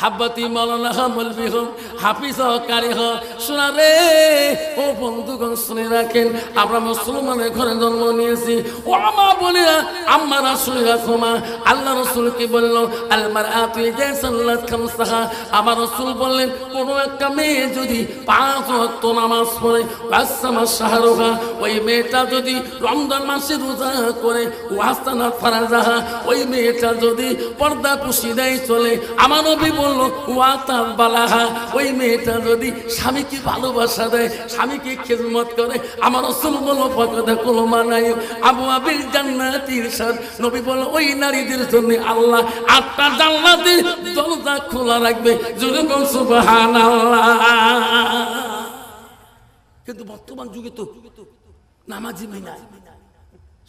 হাব্বাতি মাওলানা মৌলভী হোক, হাফিজ হোক, কারি হোক, শোনা রে ও বন্ধুগণ শুনে রাখেন, আমরা মুসলমানের ঘরে জন্ম নিয়েছি। ও মা বোনেরা, আম্মারা শুনে রাখো মা, আল্লাহ রসুল কি বলল? আল মারআতু ইযা সাল্লাত খামসাহা, আমার রসুল বললেন কোন একটা মেয়ে যদি 5 ওয়াক্ত নামাজ পড়ে, ওয়াসামা শাহরুহা, ওই মেয়েটা যদি রমজান মাসে রোজা করে, ওয়াসানা ফারাজাহা, ওই মেয়েটা যদি পর্দা পুশিদায় চলে, আমার নবী বলল ওয়াতা বালাহা, ওই মেয়েটা যদি স্বামীকে ভালোবাসা দেয়, স্বামীকে খিদমত করে, আমার রাসূল বলল ফাকাদা কুলমা নাই আবু আবিল জান্নাতির সাদ, নবী বলল ওই নারীদের জন্য আল্লাহ 8টা জান্নাতের দরজা খোলা রাখবে। জোরে বল সুবহানাল্লাহ। কিন্তু বর্তমান যুগে তো নামাজি মেয়ে নাই,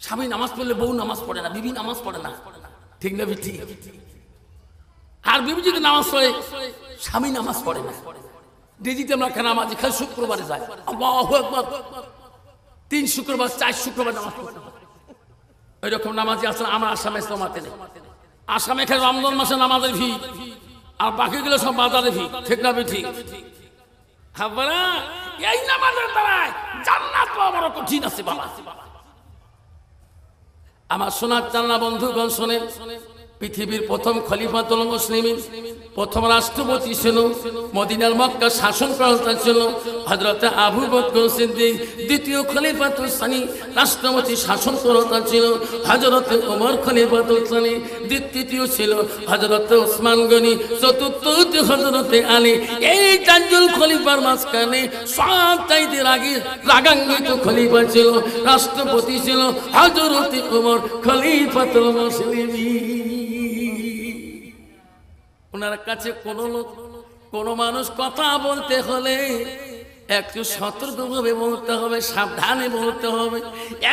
স্বামী নামাজ পড়লে বউ নামাজ পড়ে না, বিবি নামাজ পড়ে না, ঠিক না বিটি? আর বিবি যদি নামাজ পড়ে, স্বামী নামাজ পড়ে না। ডিজিতে আমরা নামাজি খালি শুক্রবারে যায়, আল্লাহু আকবার, 3 শুক্রবার 4 শুক্রবার নামাজ পড়ে। এরকম নামাজি আসলে আমার আসামে জমাতে নেই। আসামে খালি রমজান মাসে নামাজের ভিড়, আর বাকিগুলো সব বাজারে ভিড়, ঠিক না বিটি? এই নামাজের দ্বারাই জান্নাত পাওয়া বড় কঠিন আছে বাবা। আমার সোনার জান্নাত বন্ধুগণ শোনেন, পৃথিবীর প্রথম খলিফাতুল মুসলিমিন, প্রথম রাষ্ট্রপতি ছিল, মদিনার মক্কা শাসন কর্তা ছিল হযরত আবু বকর সিদ্দিক। দ্বিতীয় খলিফাতুল সানি, রাষ্ট্রপতি শাসন কর্তা ছিল হযরত ওমর খলিফাতুল সানি। তৃতীয় ছিল হযরত ওসমান গনি। চতুর্থ হযরত আলী। এই 4 জন খলিফার মাঝখানে সবচাইতে রাগান্বিত খলিফা ছিল, রাষ্ট্রপতি ছিল হযরত ওমর খলিফাতুল মুসলিমিন। ওনার কাছে কোন মানুষ কথা বলতে হলে একটু সতর্কভাবে বলতে হবে, সাবধানে বলতে হবে।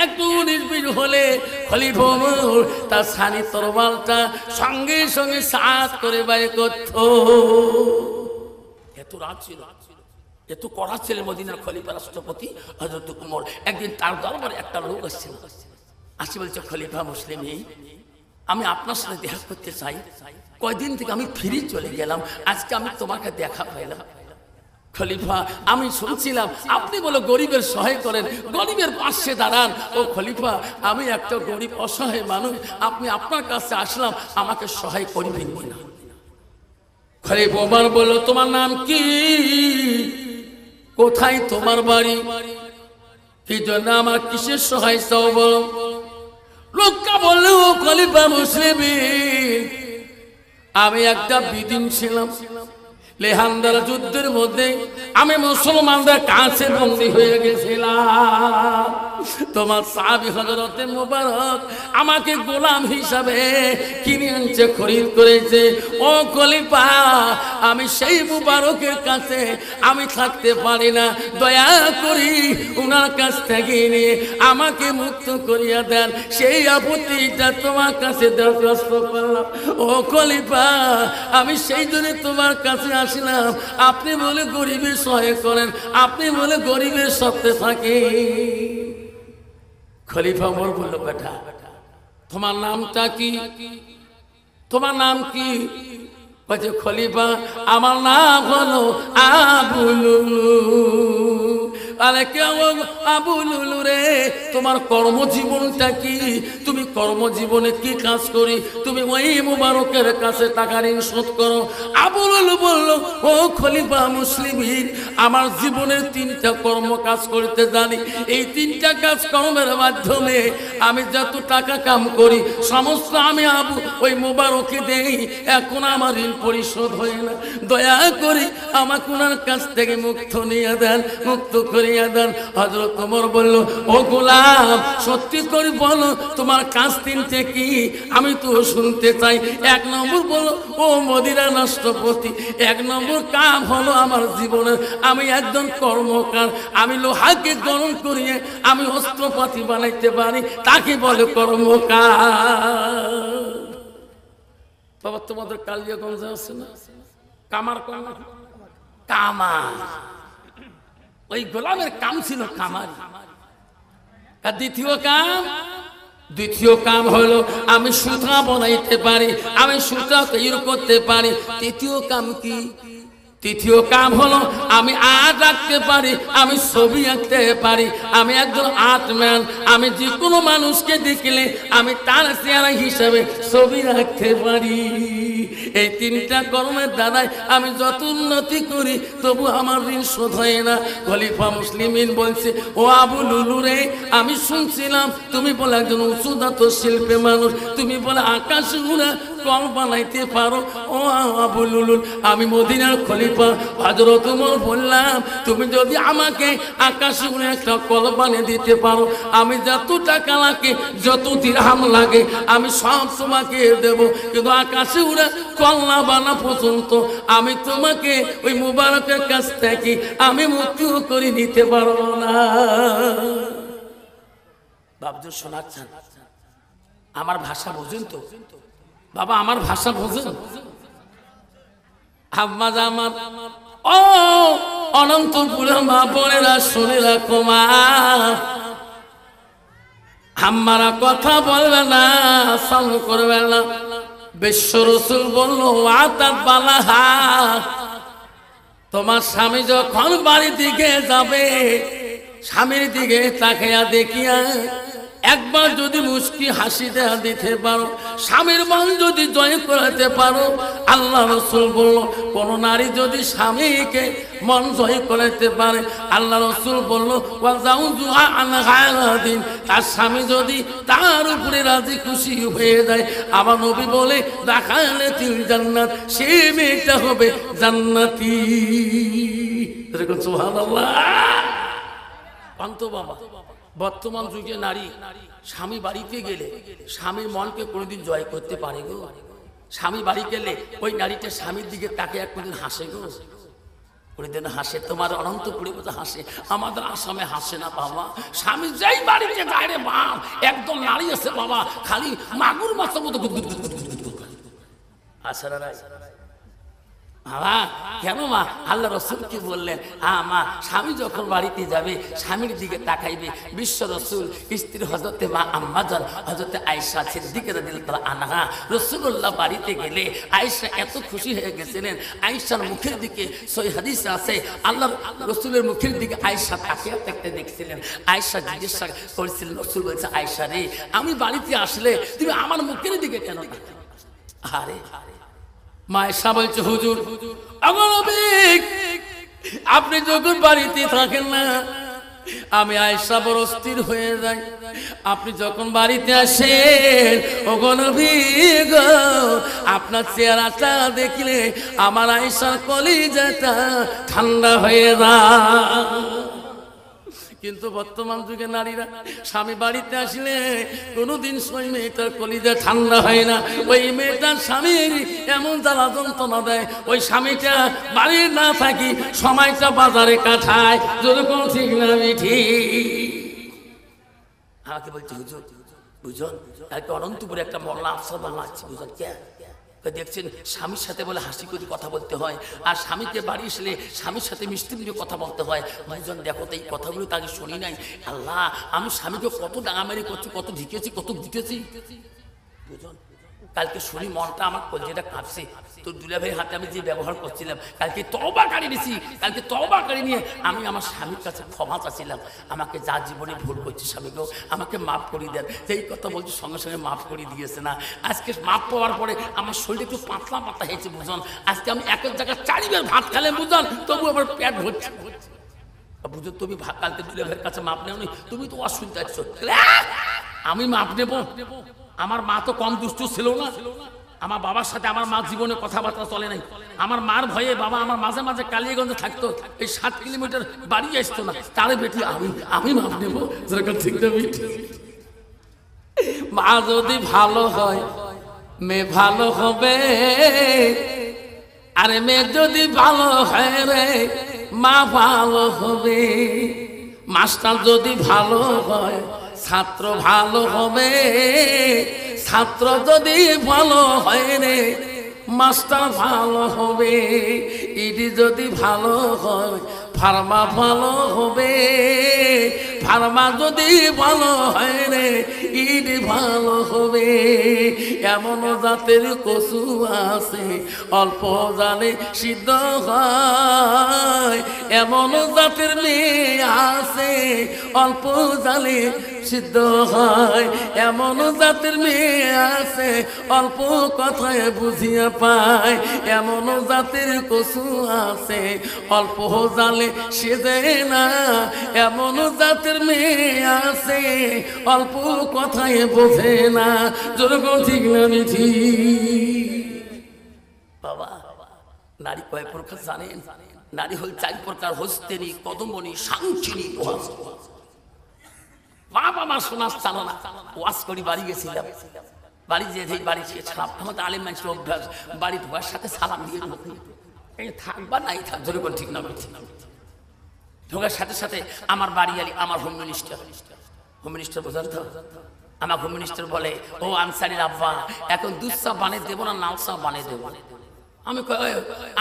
একটু নির্ভীক হলে খলিফা ওমর তার সানি তরবারটা সঙ্গে সঙ্গে সাত করে বাইর করত। এত রাগ ছিল, এত কড়া ছিলেন মদিনার খলিফা রাষ্ট্রপতি হযরত ওমর। একদিন তার দরবারে একটা লোক আসছিল, আসি বলছে খলিফা মুসলিম, আমি আপনার সাথে দেখা করতে চাই। কয়দিন থেকে আমি ফিরে চলে গেলাম, আজকে আমি তোমাকে দেখা পাইলাম। খলিফা, আমি শুনছিলাম আপনি বলো গরিবের সহায় করেন, গরিবের পাশে দাঁড়ান। ও খলিফা, আমি একটা গরিব অসহায় মানুষ, আপনি আপনার কাছে আসলাম, আমাকে সহায় করবেন কিনা? খলিফা ওমর বলল তোমার নাম কি, কোথায় তোমার বাড়ি, কি জন্য আমার কিসের সহায় চাও বলো? লোকটা বলল ও খলিফা মুসলিমিন, আমি একটা বিদিন ছিলাম, লেহান্দার যুদ্ধের মধ্যে আমি মুসলমানদের কাছে বন্দী হয়ে গেছিলাম। তোমার সাহাবী হযরতে মুবারক আমাকে গোলাম হিসাবে কিনে আনছে, খরিদ করেছে। ও খলিফা, আমি সেই মুবারকের কাছে আমি থাকতে পারি না, দয়া করি ওনার কাছ থেকে নিয়ে আমাকে মুক্ত করিয়া দেন। সেই আপত্তিটা তোমার কাছে দরখাস্ত করলাম। ও খলিফা, আমি সেই জন্য তোমার কাছে আসলাম, আপনি বলে গরিবের সহায় করেন, আপনি বলে গরিবের সাথে থাকে। খলিফা ওমর বলল বেটা, তোমার নামটা কি, তোমার নাম কি? বলছে খলিফা, আমার নাম হলো আবু লুলু। আরে কেউ আবু লুলু রে, তোমার কর্মজীবনটা কি, তুমি কর্মজীবনে কি কাজ করি, তুমি ওই মুবারকের কাছে টাকা ঋণ শোধ করো। আবু লুলু বলল ও খলিফা মুসলিমিন, আমার জীবনের 3টা কর্ম কাজ করতে জানি, এই 3টা কাজ কর্মের মাধ্যমে আমি যত টাকা কাম করি সমস্ত আমি আবু ওই মুবারকে দেই, এখন আমার ঋণ পরিশোধ হয় না, দয়া করে আমাকে ওনার কাছ থেকে মুক্ত নিয়ে দেন, মুক্ত করিয়া দেন। হযরত ওমর বলল ও গোলাম, সত্যি করে বলো তোমার কাজ 3টে কি, আমি তো শুনতে চাই। 1 নম্বর বলো ও মদিনার রাষ্ট্রপতি, 1 নম্বর কাম হলো আমার জীবনের আমি একজন কর্মকার, আমি লোহাকে গরম করিয়ে আমি অস্ত্রপাতি বানাইতে পারি, তাকে বলে কর্মকার। বাবা তোমাদের কালিয়াগঞ্জে আছে না কামার, কামার, ওই গোলামের কাম ছিল কামার। আর দ্বিতীয় কাম দ্বিতীয় কাম হলো আমি সুতা বানাইতে পারি, আমি সুতা তৈরি করতে পারি। তৃতীয় কাম কি? তৃতীয় কাম হলো আমি আর্ট আঁকতে পারি, আমি ছবি আঁকতে পারি। আমি একজন আর্টম্যান, আমি যে কোনো মানুষকে দেখলে আমি তার চেহারা হিসাবে ছবি আঁকতে পারি। এই তিনটা কর্মের দ্বারাই আমি যত উন্নতি করি তবু আমার ঋণ শোধ হয় না। খলিফা মুসলিমিন বলছে, ও আবু লুলু রে, আমি শুনছিলাম তুমি বলে একজন উঁচুদাত শিল্পী মানুষ, তুমি বলে আকাশ উড়া কল বানাইতে পারো। ও আবু লুলু, আমি মদিনার খলিফা হযরত ওমর বললাম, তুমি যদি আমাকে আকাশ উড়ে একটা কল বানিয়ে দিতে পারো, আমি যত টাকা লাগে, যত দিরহাম লাগে, আমি সব তোমাকে দেব। কিন্তু আকাশে উড়ে কল না বানা পর্যন্ত আমি তোমাকে ওই মুবারকের কাছ থেকে আমি মুক্তিও করে নিতে পারবো না। বাবজু শোনাচ্ছেন, আমার ভাষা বোঝেন তো বাবা? আমার ভাষা বোঝেন? আম্মা জামান, ও অনন্তপুরে মা বোনেরা শুনে রাখো, মা আম্মারা কথা বলবে না, সামনে করবে না। বিশ্ব রাসূল বলল, আতাত বালাহা, তোমার স্বামী যখন বাড়ি দিকে যাবে, স্বামীর দিকে তাকিয়া দেখিয়া একবার যদি মুস্কি হাসি দেয়া দিতে পারো, স্বামীর মন যদি জয় করাতে পারো, আল্লাহ রাসূল বলল, কোন নারী যদি স্বামীকে মন জয় করাতে পারে, আল্লাহ রাসূল বলল, ওয়া যাওজুহা আন গায়রিন, তার স্বামী যদি তার উপরে রাজি খুশি হয়ে যায়, আমার নবী বলে, দাখালাতিল জান্নাত, সে মেয়েটা হবে জান্নাতি। এরকম সুবহানাল্লাহ। অন্ত বাবা, বর্তমান যুগে নারী স্বামী বাড়িতে গেলে স্বামীর মনকে কোনোদিন জয় করতে পারে গো? স্বামী বাড়ি গেলে ওই নারীটা স্বামীর দিকে তাকে কোনোদিন হাসে গো? কোনোদিন হাসে? তোমার অনন্তপুরে কোথাও হাসে, আমাদের আসামে হাসে না বাবা। স্বামী যেই বাড়িতে যায় রে বাপ, একদম নারী আছে বাবা, খালি মাগুর মাছের মতো আসে না। বাবা কেন মা? আল্লাহ রাসূল কি বললেন? মা, স্বামী যখন বাড়িতে যাবে স্বামীর দিকে তাকাইবে। বিশ্ব রাসূল স্ত্রী হযরতে মা আম্মা জান হযরতে আয়েশা সিদ্দিকা রাদিয়াল্লাহু আনহা, রাসূলুল্লাহ বাড়িতে গেলে আয়েশা এত খুশি হয়ে গেছিলেন। আয়েশার মুখের দিকে সহিহ হাদিসে আছে, আল্লাহ রাসূলের মুখের দিকে আয়েশা তাকিয়ে থাকতে দেখছিলেন। আয়েশা জিজ্ঞাসা করেছিলেন, রাসূল বলছে, আয়েশা রে, আমি বাড়িতে আসলে তুমি আমার মুখের দিকে কেন তাকাও? আরে মায়েশা বলছে, হুজুর আপনি যখন বাড়িতে থাকেন না, আমি আয়েশা বড় অস্থির হয়ে যাই। আপনি যখন বাড়িতে আসেন, ওগো নবী গো, আপনার চেহারাটা দেখলে আমার আয়েশার কলিজাটা ঠান্ডা হয়ে যায়। কিন্তু বর্তমান যুগে নারীরা স্বামী বাড়িতে আসলে কোনোদিন ওই মেয়েটার কলিজা ঠান্ডা হয় না। ওই মেয়েটার স্বামীর এমন জ্বালা যন্ত্রণা দেয়, ওই স্বামীটা বাড়ি না থাকি সময়টা বাজারে কাটায়। যদি কোনো ঠিক না মিঠি আমাকে বলছে, হুজুর বুঝুন, অনন্তপুরে একটা মোল্লা আফসার মোল্লা আছে, বুঝুন কে দেখছেন স্বামীর সাথে বলে হাসি করে কথা বলতে হয়, আর স্বামীকে বাড়ি আসলে স্বামীর সাথে মিষ্টি মিষ্টি কথা বলতে হয়। ভাইজন দেখো তো, এই কথাগুলো তাকে শুনি নাই। আল্লাহ, আমি স্বামীকে কত ডাঙামারি করছি, কত ঢিকেছি, কত দিতেছি। বুঝুন, কালকে শুনি মনটা আমার কলজেটা কাঁপছে। তোর দুলাভাইয়ের হাতে আমি যে ব্যবহার করছিলাম, কালকে তওবা করে নিয়েছি। কালকে তওবা করে নিয়ে আমি আমার স্বামীর কাছে ক্ষমা চাচ্ছিলাম, আমাকে যা জীবনে ভুল করছি স্বামীকেও আমাকে মাফ করে দেন। যেই কথা বলছি সঙ্গে সঙ্গে মাফ করে দিয়েছে না। আজকে মাফ পাওয়ার পরে আমার শরীরে একটু পাতলা পাতলা হয়েছে বুঝুন। আজকে আমি এক জায়গায় 4 বার ভাত খেলে বুঝুন, তবু আমার পেট ভরছে। বুঝুন, তুমি কালকে দুলাভাইয়ের কাছে মাপ নেওনি, তুমি তো অসুবিধা আছো, আমি মাপ নেব? আমার মা তো কম দুষ্টু ছিল না। আমার বাবার সাথে আমার মা জীবনে কথাবার্তা চলে নাই। আমার মার ভয়ে বাবা আমার মাঝে মাঝে কালিয়াগঞ্জে থাকতো, এই 7 কিলোমিটার বাড়ি আসতো না। তারে বেটি আমি মাপ নেব? ঠিক না বেটি? মা যদি ভালো হয় মেয়ে ভালো হবে, আরে মেয়ে যদি ভালো হয় রে মা ভালো হবে। মাস্টার যদি ভালো হয় ছাত্র ভালো হবে, ছাত্র যদি ভালো হয় রে মাস্টার ভালো হবে। ইডি যদি ভালো হয় ফার্মা ভালো হবে, ফার্মা যদি ভালো হয় রে ইট ভালো হবে। এমন জাতের কচু আছে অল্প জালে সিদ্ধ হয়, এমন জাতের মেয়ে আছে অল্প জালে সিদ্ধ হয়, এমন জাতের মেয়ে আছে অল্প কথায় বুঝিয়া পায়, এমন জাতের কচু আছে অল্প জালে সেজে না, এমন জাতের মেয়ে আছে অল্প কথায় বোঝে না। যেরকম ঠিক না মিঠি বাবা। নারী কয় প্রকার জানেন? নারী হল 4 প্রকার: হস্তেনী, কদমনী, সাংখিনী, ওয়াজ। বাবা মা শোনাস চালো না, ওয়াজ করি বাড়ি গেছিলাম, বাড়ি যেতেই বাড়ি ছিলাম, আমাদের আলেম মানুষের অভ্যাস বাড়ি ঢোকার সাথে সালাম দিয়ে থাকবা নাই থাক। যেরকম ঠিক না মিঠি ঢোকার সাথে সাথে আমার বাড়ি আলি আমার হোম মিনিস্টার, হোম মিনিস্টার বোঝেন তো? আমার হোম মিনিস্টার বলে, ও আনসারির আব্বা এখন দুধ চা বানিয়ে দেবো না লাল চা বানিয়ে দেবো? আমি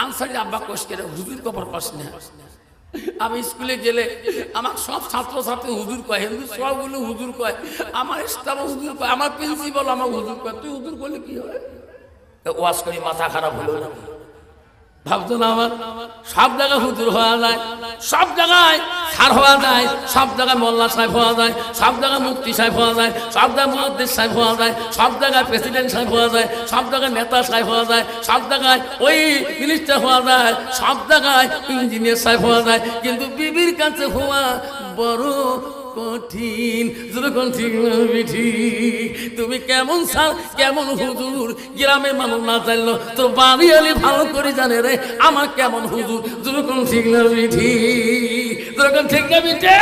আনসারির আব্বা কোষ করে হুজুর কবর কষ না। আমি স্কুলে গেলে আমার সব ছাত্রছাত্রী হুজুর কয়, হিন্দু সবগুলো হুজুর কয়, আমার স্টাফ হুজুর কয়, আমার প্রিন্সিপাল আমার হুজুর কয়। তুই হুজুর করলে কি হয়? ওয়াজ করি মাথা খারাপ হলো না, ভাবতো না আমার সব জায়গায় হুজুর হওয়া যায়, সব জায়গায় স্যার হওয়া যায়, সব জায়গায় মোল্লা সাহেব হওয়া যায়, সব জায়গায় মুফতি সাহেব হওয়া যায়, সব জায়গায় মুহাদ্দিস সাহেব হওয়া যায়, সব জায়গায় প্রেসিডেন্ট সাহেব হওয়া যায়, সব জায়গায় নেতা সাহেব হওয়া যায়, সব জায়গায় ওই মিনিস্টার হওয়া যায়, সব জায়গায় ইঞ্জিনিয়ার সাহেব হওয়া যায়, কিন্তু বিবির কাছে হওয়া বড় কঠিন। যেরকম ঠিক মিঠি তুমি কেমন স্যার কেমন হুজুর গ্রামের মানুষ না জানলো তো বাড়ি আলি ভালো করে জানে রে আমার কেমন হুজুর। যেরকম ঠিক না মিঠি, যেরকম ঠিক না মিঠি।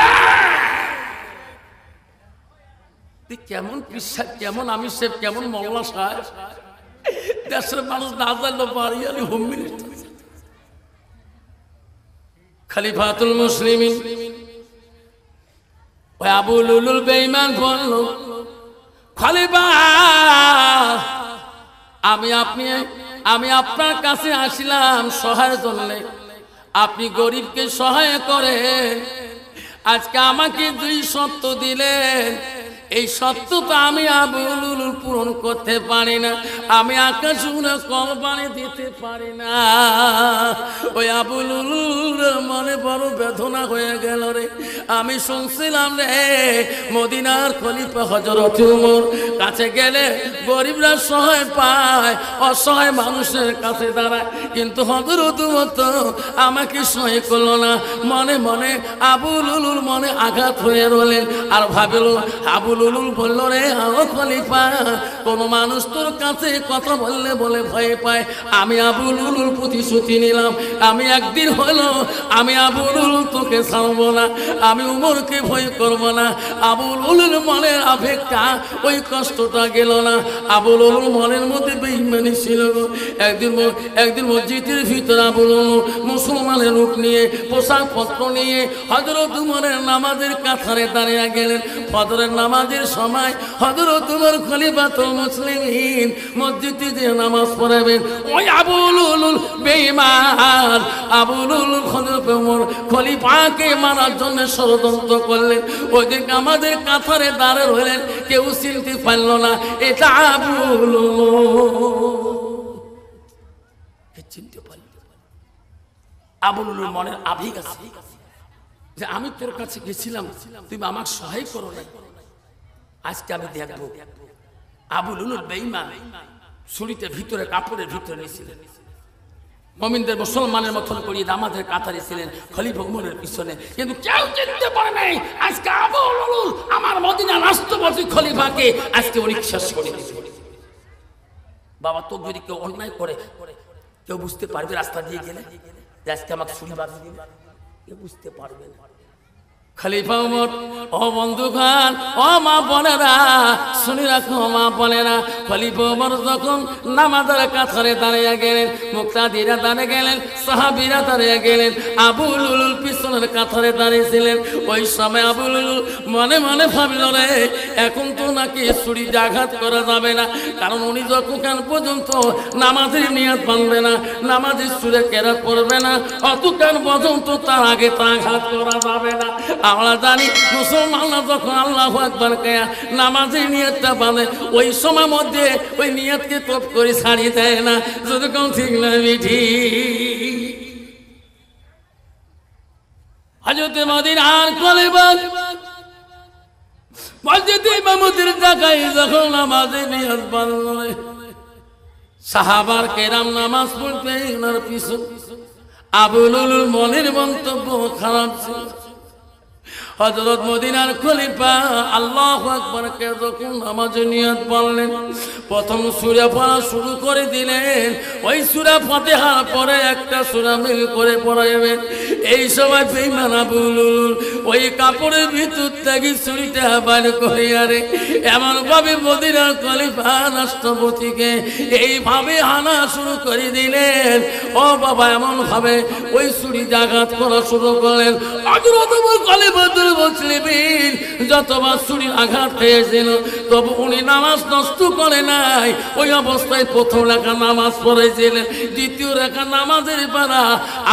তুই কেমন পিসা, কেমন আমির সাহেব, কেমন মোল্লা সাহেব, দেশের মানুষ না জানলো বাড়ি আলি হোম মিনিস্টার। খলিফাতুল মুসলিমিন ওই আবু লুলুল বেঈমান বলল, খলিফা আমি আপনার কাছে আসিলাম সহায়ের জন্য, আপনি গরিবকে সহায় করেন। আজকে আমাকে 2 শর্ত দিলেন, এই সত্য তো আমি আবু লুলুল পূরণ করতে পারি না, আমি আকাশ উড়ে কোরবানি দিতে পারি না। ওই আবু লুলুর মনে বড় বেদনা হয়ে গেল রে। আমি শুনছিলাম রে মদিনার খলিফা হযরত ওমর কাছে গেলে গরিবরা সহায় পায়, অসহায় মানুষের কাছে দাঁড়ায়, কিন্তু হযরত ওমর তো আমাকে সহায় করলো না। মনে মনে আবু লুলুর মনে আঘাত হয়ে রলেন, আর ভাবিল আবু লুলুল বলল রে ও খলিফা, কোন মানুষ তোর কাছে কথা বললে বলে ভয় পায়, আমি আবু লুলুল প্রতিশ্রুতি নিলাম, আমি একদিন হলো আমি আবু লুলুল তোকে ছাড়বো না, আমি উমরকে ভয় করবো না। আবু লুলুল মনের আবেগটা ওই কষ্টটা গেল না, আবু লুলুল মনের মধ্যে বেঈমানি ছিল। একদিন মসজিদের ভিতরে আবু লুলুল মুসলমানের রূপ নিয়ে পোশাক পত্র নিয়ে হযরত উমরের নামাজের কাতারে দাঁড়িয়ে গেলেন। ফজরের নামাজের সময় হযরত উমর খলিফাতুল মুসলিমিন মসজিদে যে নামাজ পড়াবেন, ওই আবু লুলুল বেঈমান আবু লুলুল হযরত উমর খলিফাকে মারার জন্য ষড়যন্ত্র করলেন। ওই দিন আমাদের কাতারে দাঁড়িয়ে রইলেন, কেউ চিনতে পারল না এটা আবু লুলুল। চিনতে পারল আবু লুলুল মনের আবেগ আছে যে আমি তোর কাছে গেছিলাম, তুমি আমার সহায় করো না। আজকে আমি দেখবো আবু লুলুল বেঈমান ছুরিতে ভিতরে কাপড়ের ভিতরে নিয়েছিলেন, মুমিনদের মুসলমানের মতন করিয়ে নামাজের কাতারে ছিলেন খলিফা উমরের পিছনে, কিন্তু কেউ চিনতে পারে নাই আজকে আবু লুলুল আমার মদিনার রাষ্ট্রপতি খলিফাকে আজকে উনি শেষ করে দিয়েছেন। বাবা তো যদি কেউ অন্যায় করে কেউ বুঝতে পারবে রাস্তা দিয়ে গেলে যে আজকে আমাকে ছুরি বাঁধিয়ে দিবে, কেউ বুঝতে পারবে না। খলিফা ওমর, ও বন্ধুগণ, ও মা বোনেরা, শুনে রাখো মা বোনেরা, খলিফা ওমর যখন নামাজের কাতারে দাঁড়িয়ে গেলেন, মুক্তাদিরা দাঁড়িয়ে গেলেন, সাহাবীরা দাঁড়িয়ে গেলেন, আবু লুলুল পিছনের কাতারে দাঁড়িয়েছিলেন। ওই সময় আবু লুলুল মনে মনে ভাবল, রে এখন তো নাকি ছুরিতে আঘাত করা যাবে না, কারণ উনি যতক্ষণ পর্যন্ত নামাজের নিয়ত বানবে না, নামাজের সুরে কেরাত পড়বে না, অতক্ষণ পর্যন্ত তার আগে তা আঘাত করা যাবে না। আমরা জানি মুসলমানরা যখন আল্লাহু আকবার কয়া নামাজের নিয়তটা বাঁধে, ওই সময় মধ্যে ওই নিয়তকে তপ করে ছাড়িয়ে দেয় না। যদি কোন ঠিক না মিঠি হযরতে মদিনার খলিফা মসজিদে ইমামতির জায়গায় যখন নামাজের নিয়ত বাঁধল, সাহাবার কেরাম নামাজ পড়তে ওনার পিছু। আবু লুলুল মনের মন্তব্য খারাপ ছিল। হযরত মদিনার খলিফা আল্লাহু আকবার কে যখন নামাজে নিয়ত বললেন, প্রথম সূরা পড়া শুরু করে দিলেন। ওই সূরা ফাতিহার পরে একটা সূরা মিল করে পড়াবেন। এই সময় বেঈমান আবু লুলুল ওই কাপড়ের ভিতর থেকে ছুরিটা বাইর করে আরে এমন ভাবে মদিনার খলিফা রাষ্ট্রপতিকে এইভাবে হানা শুরু করে দিলেন। ও বাবা, এমন ভাবে ওই ছুরি আঘাত করা শুরু করলেন। হযরত খলিফাতুল মুসলিমিন যতবার ছুরির আঘাত খেয়েছিল, তবু উনি নামাজ নষ্ট করে নাই। ওই অবস্থায় প্রথম রাখা নামাজ পড়েছিলেন, দ্বিতীয় রাখা নামাজের পারা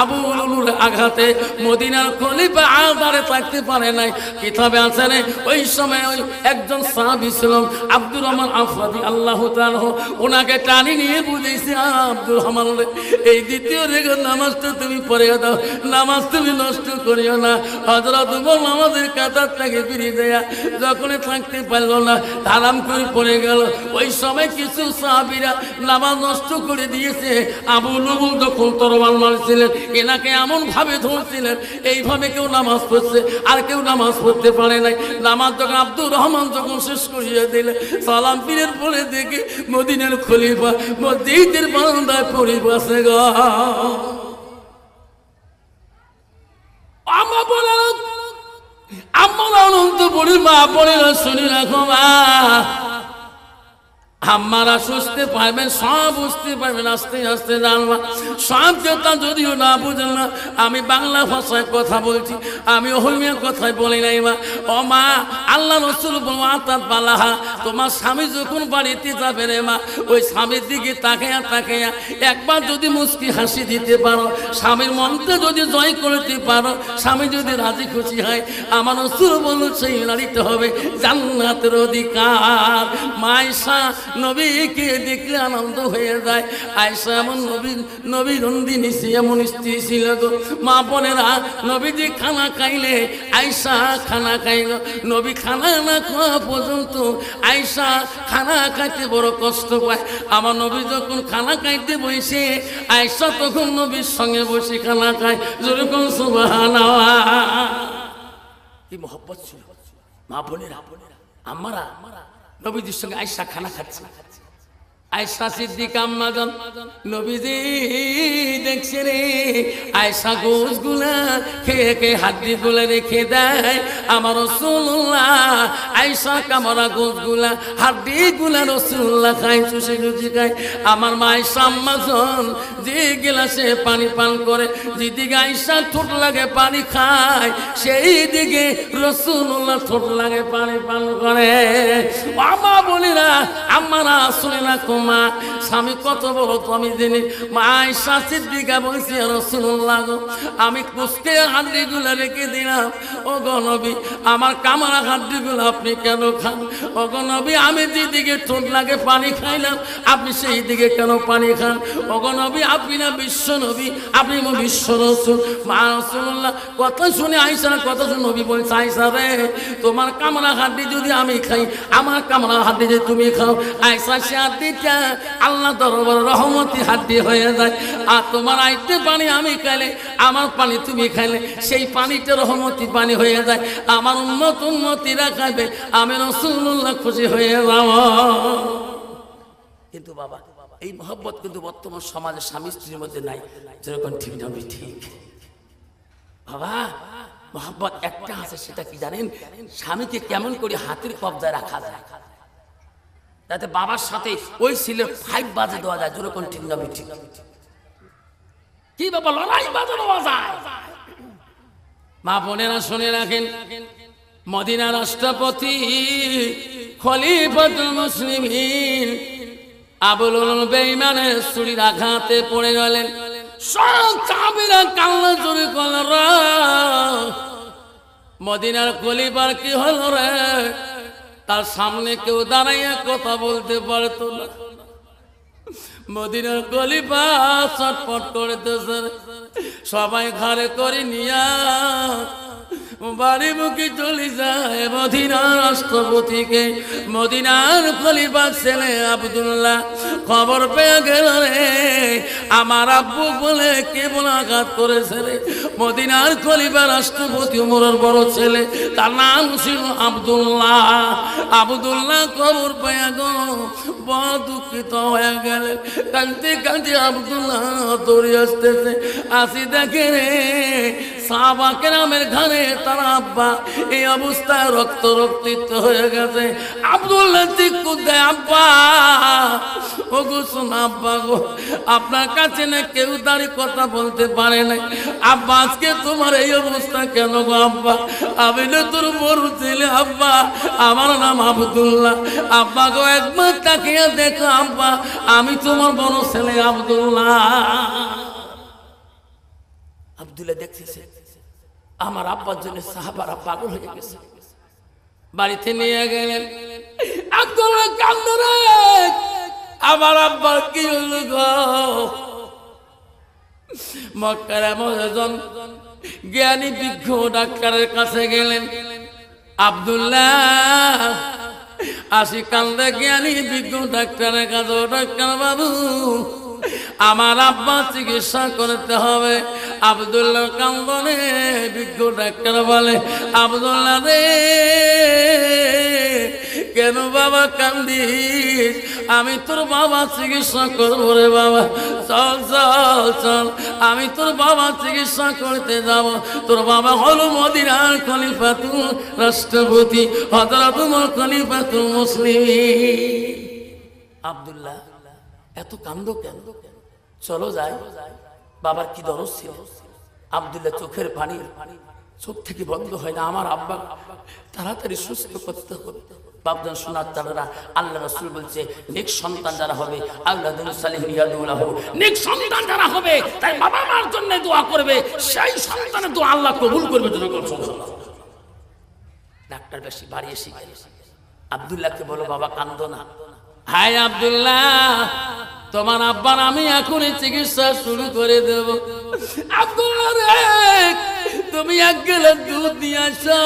আবু লুলুর আঘাতে মদিনার খলিফা আদারে থাকতে পারে নাই। কিতাবে আছে রে, ওই সময় ওই একজন সাহাবী ছিলেন আব্দুর রহমান আফরাদি আল্লাহু তাআলা, ওনাকে টানি নিয়ে বুঝেছে, আব্দুর রহমান রে, এই দ্বিতীয় রেখা নামাজটা তুমি পড়ে দাও, নামাজ তুমি নষ্ট করিও না। হযরত ওমর নামাজের কাতার থেকে ফিরে দেয়া যখন থাকতে পারল না, আরাম করে পড়ে গেল। ওই সময় কিছু সাহাবীরা নামাজ নষ্ট করে দিয়েছে। আবু লুলুল যখন তরবাল মারছিলেন, এনাকে এমন ভাবে ধরছিলেন, এইভাবে কেউ নামাজ পড়ছে আর কেউ নামাজ পড়তে পারে নাই। নামাজ যখন আব্দুর রহমান যখন শেষ করিয়ে দিলে, সালাম পীরের পরে দেখে মদিনার খলিফা মসজিদের বারান্দায় পড়ে বসে গো। আমা বলে আমার অনন্ত পড়ি মা পড়ে শুনি রাখো মা, আমারা সুস্থে পারবেন, সব বুঝতে পারবেন, আস্তে আস্তে জানবা। সব কথা যদিও না বুঝেন না, আমি বাংলা ভাষায় কথা বলছি, আমি অহমিয়া কথায় বলি নাই মা। ও মা, আল্লাহ রাসূল বলতেন বালাহা, তোমার স্বামী যখন বাড়িতে যাবে রে মা, ওই স্বামীর দিকে তাকায়া তাকায়া একবার যদি মুস্কি হাসি দিতে পারো, স্বামীর মনকে যদি জয় করতে পারো, স্বামী যদি রাজি খুশি হয়, আমার রাসূল বলল সেই নারীতে হবে জান্নাতের অধিকার। মাইশা নবীকে দেখলে আনন্দ হয়ে যায়। আয়েশা এমন নবীর নন্দিনী এমন স্ত্রী ছিল গো। মা বোনেরা, নবীজি খানা খাইলে আয়েশা খানা খাইল। নবী খানা না খাওয়া পর্যন্ত আয়েশা খানা খাইতে বড় কষ্ট পায়। আমার নবী যখন খানা খাইতে বসে, আয়েশা তখন নবীর সঙ্গে বসে খানা খায়। যেরকম সুবহানাল্লাহ, কি মহব্বত ছিল মা বোনেরা। আমরা নবীজির সঙ্গে আয়েশা খানা খাচ্ছে। আয়েশা সিদ্দিকা আম্মা জান নবীজি দেখছে রে, আয়েশা গোশগুলা খেয়ে খেয়ে হাড্ডিগুলা রেখে দেয়। আমার রাসূলুল্লাহ আয়েশা কামরা গোশগুলা হাড্ডিগুলা রাসূলুল্লাহ খায়, চুষে চুষে খায়। আমার মা আয়েশা আম্মা জান যে গ্লাসে পানি পান করে, যেদিকে আয়েশা ঠোঁট লাগে পানি খায়, সেই দিকে রাসূলুল্লাহ ঠোঁট লাগে পানি পান করে। আমা বলিরা আমারা শুনে না মা, স্বামী কত বড় তুমি জানি। মা আয়েশা সিদ্দিকা বলছে, রাসূলুল্লাহ গো, আমি কুসকে হাড্ডিগুলো রেখে দিলাম। ও গো নবী, আমার কামরা হাড্ডিগুলো আপনি কেন খান? ও গো নবী, আমি যেদিকে ঠোঁট লাগে পানি খাইলাম, আপনি সেই দিকে কেন পানি খান? ও গো নবী, আপনি না বিশ্ব নবী, আপনি বিশ্ব রাসূল। মা রাসূলুল্লাহ কথা শুনে আয়েশার কথা শুনে নবী বলছে, আয়েশা রে, তোমার কামরা হাড্ডি যদি আমি খাই, আমার কামরা হাড্ডি যদি তুমি খাও, আয়েশা সে হাড্ডিটা আল্লাহ দরবার রহমতি হাড্ডি হয়ে যায়। আর তোমার আইতে পানি আমি খাইলে, আমার পানি তুমি খাইলে, সেই পানিটা রহমতি পানি হয়ে যায়। আমার উম্মতিরা খাইবে, আমি রাসূলুল্লাহ খুশি হয়ে যাব। কিন্তু বাবা, এই মহব্বত কিন্তু বর্তমান সমাজে স্বামী স্ত্রীর মধ্যে নাই। যেরকম ঠিক না ঠিক বাবা, মোহাব্বত একটা আছে, সেটা কি জানেন? স্বামীকে কেমন করে হাতের কবজায় রাখা যায়, যাতে বাবার সাথে ওই সিলের 5 বাজে দেওয়া যায়। যেরকম ঠিক না ঠিক কি বাবা, লড়াই বাজে দেওয়া যায়। মা বোনেরা শুনে রাখেন, মদিনা রাষ্ট্রপতি খলিফাতুল মুসলিমিন আবুল বেঈমানের ছুরির আঘাতে পড়ে গেলেন। সব সাহাবীরা কান্না জোরে করল, মদিনার খলিফার কি হলো রে? তার সামনে কেউ দাঁড়াইয়া কথা বলতে পারতো না। মদিনার খলিফা ছটফট করতেছে, সবাই ঘরে করে নিয়া বাড়ি মুখে চলে যায় মদিনার রাষ্ট্রপতিকে। মদিনার খলিফার ছেলে আব্দুল্লাহ খবর পেয়ে গেল, রে আমার আব্বু বলে কেমন আঘাত করেছে রে। মদিনার খলিফা রাষ্ট্রপতি ওমরের বড় ছেলে, তার নাম ছিল আব্দুল্লাহ। আব্দুল্লাহ খবর পেয়ে গো বড় দুঃখিত হয়ে গেলেন। কাঁদতে কাঁদতে আব্দুল্লাহ দৌড়ে আসতেছে, আসি দেখে রে সাহাবা কেরামের ঘরে তার আব্বা এই অবস্থায় রক্ত রক্তিত হয়ে গেছে। আব্দুল্লাহ চিৎকার দেয়, আব্বা ও গো শোনা আব্বা গো, আপনার কাছে না কেউ দাঁড়িয়ে কথা বলতে পারে না। আব্বা আজকে তোমার এই অবস্থা কেন গো আব্বা? আমি না তোর বড় ছেলে আব্বা, আমার নাম আব্দুল্লাহ। আব্বা গো একবার তাকিয়ে দেখো আব্বা, আমি তোমার বড় ছেলে আব্দুল্লাহ। আব্দুল্লাহ দেখতেছে আমার আব্বার জন্য সাহাবারা পাগল হয়ে গেছে। বাড়িতে নিয়ে গেলেন, আব্দুল্লাহ কান্দে রে, আমার আব্বার কি হলো গো? মক্কার একজন জ্ঞানী বিজ্ঞ ডাক্তারের কাছে গেলেন। আব্দুল্লাহ আসি কান্দে জ্ঞানী বিজ্ঞ ডাক্তারের কাছে, ডাক্তার বাবু আমার আব্বা চিকিৎসা করতে হবে। আব্দুল্লাহ কান্দনে বিজ্ঞ ডাক্তার বলে, আব্দুল্লাহ রে কেন বাবা কান্দিস? আমি তোর বাবা চিকিৎসা করবো রে বাবা, চল চল চল, আমি তোর বাবা চিকিৎসা করতে যাব। তোর বাবা হলো মদিনার খলিফাতুল রাষ্ট্রপতি হযরত ওমর খলিফাতুল মুসলিমিন। আব্দুল্লাহ এত কান্দ কেন? চলো যাই, বাবার কি দরদ ছিল। আব্দুল্লাহ চোখের পানি চোখ থেকে বন্ধ হয় না। আমার আব্বা তাড়াতাড়ি সুস্থ করতে হবে। বাপজান শোনার তারা আল্লাহ রাসূল বলছে, নেক সন্তান যারা হবে আওলাদুল সালিহিন ইয়াদুলাহু, নেক সন্তান যারা হবে তাই বাবা মার জন্য দোয়া করবে, সেই সন্তানের দোয়া আল্লাহ কবুল করবে। ডাক্তার বেশি বাড়ি এসে আব্দুল্লাহকে বলো, বাবা কান্দো না। হাই আব্দুল্লাহ, তোমার আব্বার আমি এখনই চিকিৎসা শুরু করে দেব। আব্দুল্লাহ রে তুমি 1 গ্লাস দুধ নিয়ে আসো,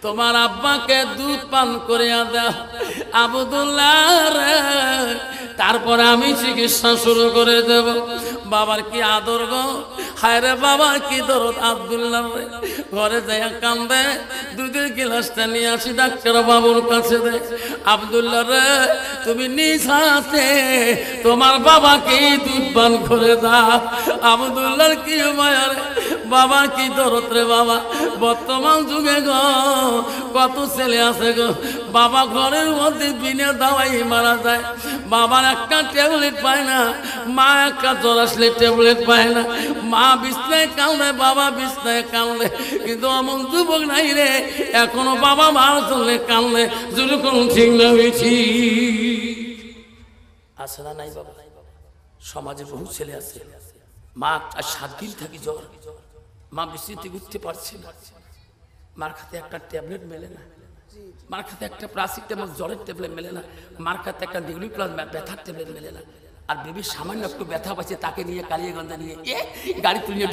তোমার আব্বাকে দুধ পান করে দাও। আব্দুল্লাহ রে তারপরে আমি চিকিৎসা শুরু করে দেব। বাবার কি আদর গো, হায় রে বাবার কি দরদ। আব্দুল্লাহ রে ঘরে যায় কান্দে, দুধের গ্লাসটা নিয়ে আসি ডাক্তার বাবুর কাছে দে। আব্দুল্লাহ রে তুমি নিজ হাতে তোমার বাবাকে দুধ পান করে দাও। আব্দুল্লাহর কি মায়া রে, বাবার কি দরদ রে বাবা। বর্তমান যুগে গো কত ছেলে আছে গো, বাবা ঘরের মধ্যে বিনা দাওয়াই মারা যায়। বাবার একটা ট্যাবলেট পায় না, মা একটা জ্বর আসলে ট্যাবলেট পায় না। মা বিছনায় কাঁদে, বাবা বিছনায় কাঁদে, কিন্তু এমন যুবক নাই রে এখনো বাবা মার চলে কাঁদে। যদি কোন ঠিক না হয়েছি আছে না নাই বাবা? সমাজে বহু ছেলে আছে, মা আর 7 দিন থাকি জ্বর, মা বিছনাতে উঠতে পারছে না, মার খাতে একটা ট্যাবলেট মেলে না, মার খাতে একটা প্রাসিটামল জ্বরের ট্যাবলেট মেলে না, মার খাতে একটা নিউক্লিপ্লাস ব্যথার ট্যাবলেট মেলে না। আর বেবির সামান্য একটু ব্যথা পাচ্ছে, তাকে নিয়ে কালিয়াগঞ্জে নিয়ে গাড়ি তুলে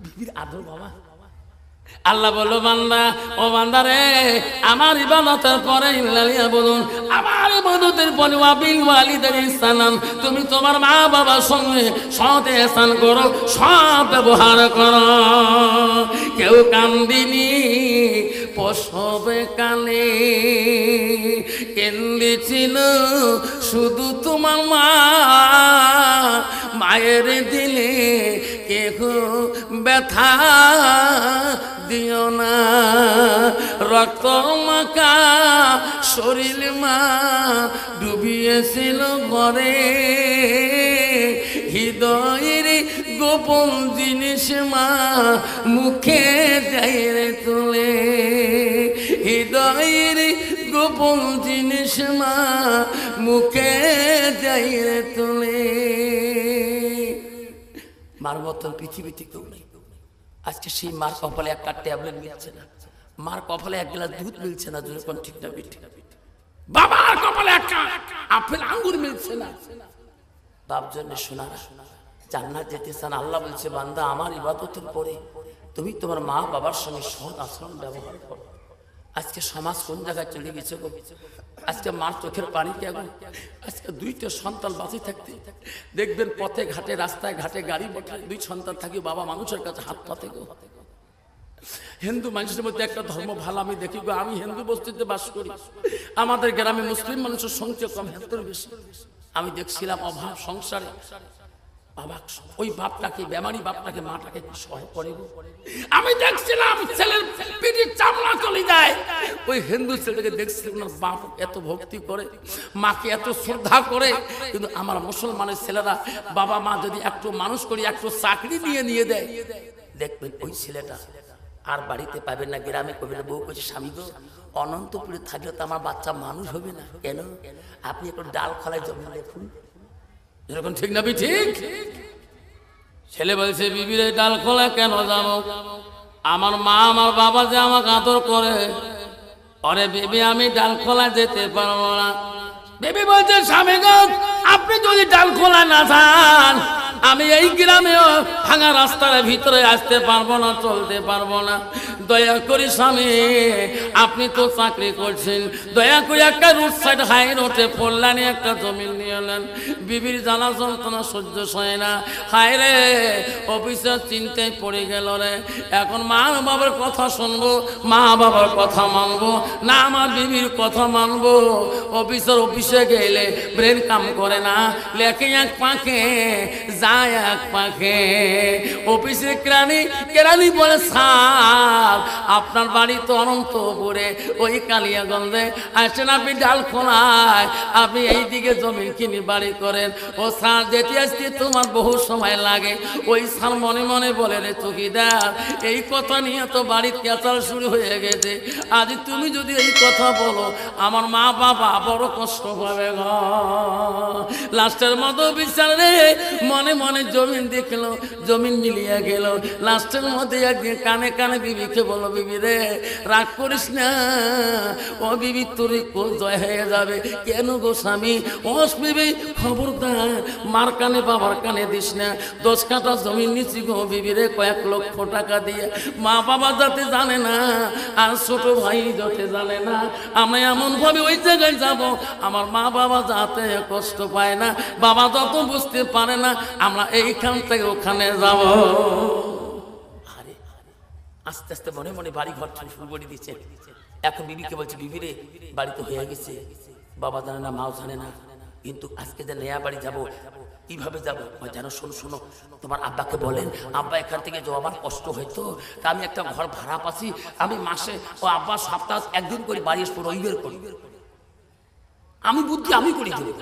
বিবির আদর বাবা। আল্লাহ বলো বান্দা, ও বান্দা রে আমার ইবাদতের পরে ইল্লালিয়া বলুন, আমার ইবাদতের পরে ওয়াবিল ওয়ালিদাইনি ইহসানান, তুমি তোমার মা বাবার সঙ্গে সৎ ইহসান করো, সৎ ব্যবহার করো। কেউ কান্দিনি প্রসবে কালে, কেন্দেছিল শুধু তোমার মা, মায়ের দিলে কে কেহ ব্যথা দিও না, রক্ত মাখা শরীর মা ডুবিয়েছিল ঘরে, হৃদয়ের গোপন জিনিস মা মুখে যাইরে তুলে, হৃদয়ের গোপন জিনিস মা মুখে যাইরে তুলে। মার মতন পৃথিবীতে কেউ নেই। আজকে সেই মার কপালে একটা ট্যাবলেট মিলছে না, মার কপালে এক গ্লাস দুধ মিলছে না, যখন ঠিক না বিঠি, বাবার কপালে একটা আপেল আঙ্গুর মিলছে না। বাপ জন্য শোনা জান্নাত যেতে চান, আল্লাহ বলছে বান্দা আমার ইবাদতের পরে তুমি তোমার মা বাবার সঙ্গে সৎ আচরণ ব্যবহার করো। আজকে সমাজ কোন জায়গায় চলে গেছে গো? আজকে মার চোখের পানি কেমন? আজকে দুইটা সন্তান বাঁচে থাকতে দেখবেন পথে ঘাটে রাস্তায় ঘাটে গাড়ি বটে, দুই সন্তান থাকি বাবা মানুষের কাছে হাত পাতে গো। হিন্দু মানুষের মধ্যে একটা ধর্ম ভালো আমি দেখি গো, আমি হিন্দু বস্তিতে বাস করি, আমাদের গ্রামে মুসলিম মানুষের সংখ্যা কম, হিন্দুর বেশি। আমি দেখছিলাম অভাব সংসারে অবাক, ওই বাপটাকে বেমারি বাপটাকে মাটাকে সহায় করে গো। আমি দেখছিলাম ছেলের পেটের চামড়া চলে যায়, ওই হিন্দু ছেলেকে দেখছিলাম না, বাপ এত ভক্তি করে, মাকে এত শ্রদ্ধা করে, কিন্তু আমার মুসলমানের ছেলেরা বাবা মা যদি একটু মানুষ করি একটু চাকরি নিয়ে দেয়, দেখবেন ওই ছেলেটা আর বাড়িতে পাবেন না। গ্রামে কবে না বউ কইছে স্বামী গো অনন্তপুরে থাকলে তো আমার বাচ্চা মানুষ হবে না, কেন? আপনি একটু ডাল খোলায় জমি দেখুন, এরকম ঠিক না ঠিক? ছেলে বলছে বিবির ডাল খোলা কেন যাব? আমার মা আমার বাবা যে আমাকে আদর করে, অরে বেবি আমি ডাল খোলা যেতে পারবো না। বেবি বলছে স্বামী গো আপনি যদি ডাল খোলা না যান আমি এই গ্রামেও ভাঙা রাস্তার ভিতরে আসতে পারবো না, চলতে পারবো না। দয়া করি স্বামী আপনি তো চাকরি করছেন, দয়া করে একটা রোড সাইড হাই রোডে পড়লানি একটা জমি নিয়ে এলেন। বিবির জ্বালা যন্ত্রণা সহ্য হয় না, হায় রে অফিসের চিন্তায় পড়ে গেল রে। এখন মা বাবার কথা শুনবো, মা বাবার কথা মানবো না আমার বিবির কথা মানবো? অফিসে গেলে ব্রেন কাম করে না, লেখে এক পাখে যায় এক পাখে। অফিসে কেরানি বলে স্যার আপনার বাড়ি তো অনন্তপুরে ওই কালিয়াগঞ্জে, আসেন আপনি ডাল খোলায়, আপনি এইদিকে জমি কিনে বাড়ি করেন। ও স্যার যেতে আসতে তোমার বহু সময় লাগে। ওই স্যার মনে মনে বলে রে চকিদার এই কথা নিয়ে তো বাড়ির ক্যাচাল শুরু হয়ে গেছে, আজ তুমি যদি এই কথা বলো আমার মা বাবা বড় কষ্ট পাবে গো। লাস্টের মতো বিচার রে মনে মনে জমিন দেখলো, জমিন মিলিয়ে গেল। লাস্টের মধ্যে একদিন কানে কানে বিবিকে বলো বিবি রে রাগ করিস না, ও বিবি তোর জয় হয়ে যাবে। কেন গো স্বামী? ও বিবি খবরদার মার কানে বাবার কানে দিস না, 10 কাঠা জমিন নিচ্ছি গো বিবি রে কয়েক লক্ষ টাকা দিয়ে, মা বাবা যাতে জানে না আর ছোট ভাই যাতে জানে না, আমরা এমন ভাবে ওই জায়গায় যাব আমার মা বাবা যাতে কষ্ট পায় না, বাবা যত বুঝতে পারে না, আমরা এইখান থেকে ওখানে যাব। আরে আস্তে আস্তে মনে মনে বাড়ি ঘর শুরু করে দিচ্ছে। এখন বিবিকে বলছে বিবি রে বাড়ি তো হয়ে গেছে, বাবা জানে না মাও জানে না, কিন্তু আজকে যে নেয়া বাড়ি যাব কিভাবে যাবো যেন? শোনো তোমার আব্বাকে বলেন, আব্বা এখান থেকে যাওয়া আমার কষ্ট হয়তো, তা আমি একটা ঘর ভাড়া পাচ্ছি, আমি মাসে ও আব্বা সপ্তাহ একদিন করে বাড়ি আসবো, রবিবার করি, আমি বুদ্ধি আমি করি দেবো।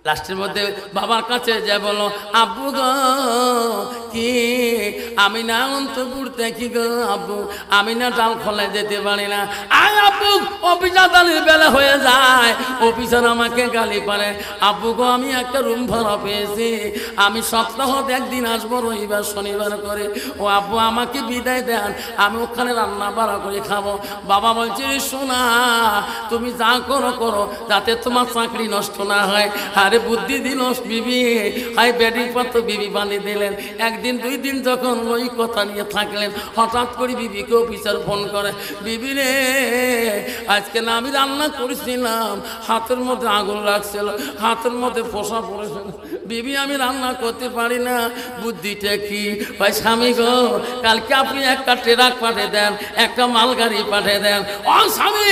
লাস্টের মধ্যে বাবার কাছে যা বলো আব্বু গো কি আমি না অন্তপুর দেখি গো আব্বু আমি না ডাল খোলা যেতে পারি না। আয় আব্বু অফিসার দালির বেলা হয়ে যায়, অফিসার আমাকে গালি পারে। আব্বু গো আমি একটা রুম ভাড়া পেয়েছি, আমি সপ্তাহে একদিন আসবো রবিবার শনিবার করে। ও আব্বু আমাকে বিদায় দেন, আমি ওখানে রান্না বাড়া করে খাবো। বাবা বলছে শোনা তুমি যা করো যাতে তোমার চাকরি নষ্ট না হয়। আরে বুদ্ধি দিল বিবি, হাই ব্যাটিং পাত্র বিবি বানিয়ে দিলেন। একদিন 2 দিন যখন ওই কথা নিয়ে থাকলেন, হঠাৎ করে বিবিকে অফিসার ফোন করে, বিবি রে আজকে না আমি রান্না করেছিলাম, হাতের মধ্যে আগুন লাগছিল, হাতের মধ্যে ফোসা পড়েছিল, বিবি আমি রান্না করতে পারি না, বুদ্ধিটা কি? ভাই স্বামী গো, কালকে আপনি একটা ট্রাক পাঠিয়ে দেন, একটা মালগাড়ি পাঠিয়ে দেন। ও স্বামী,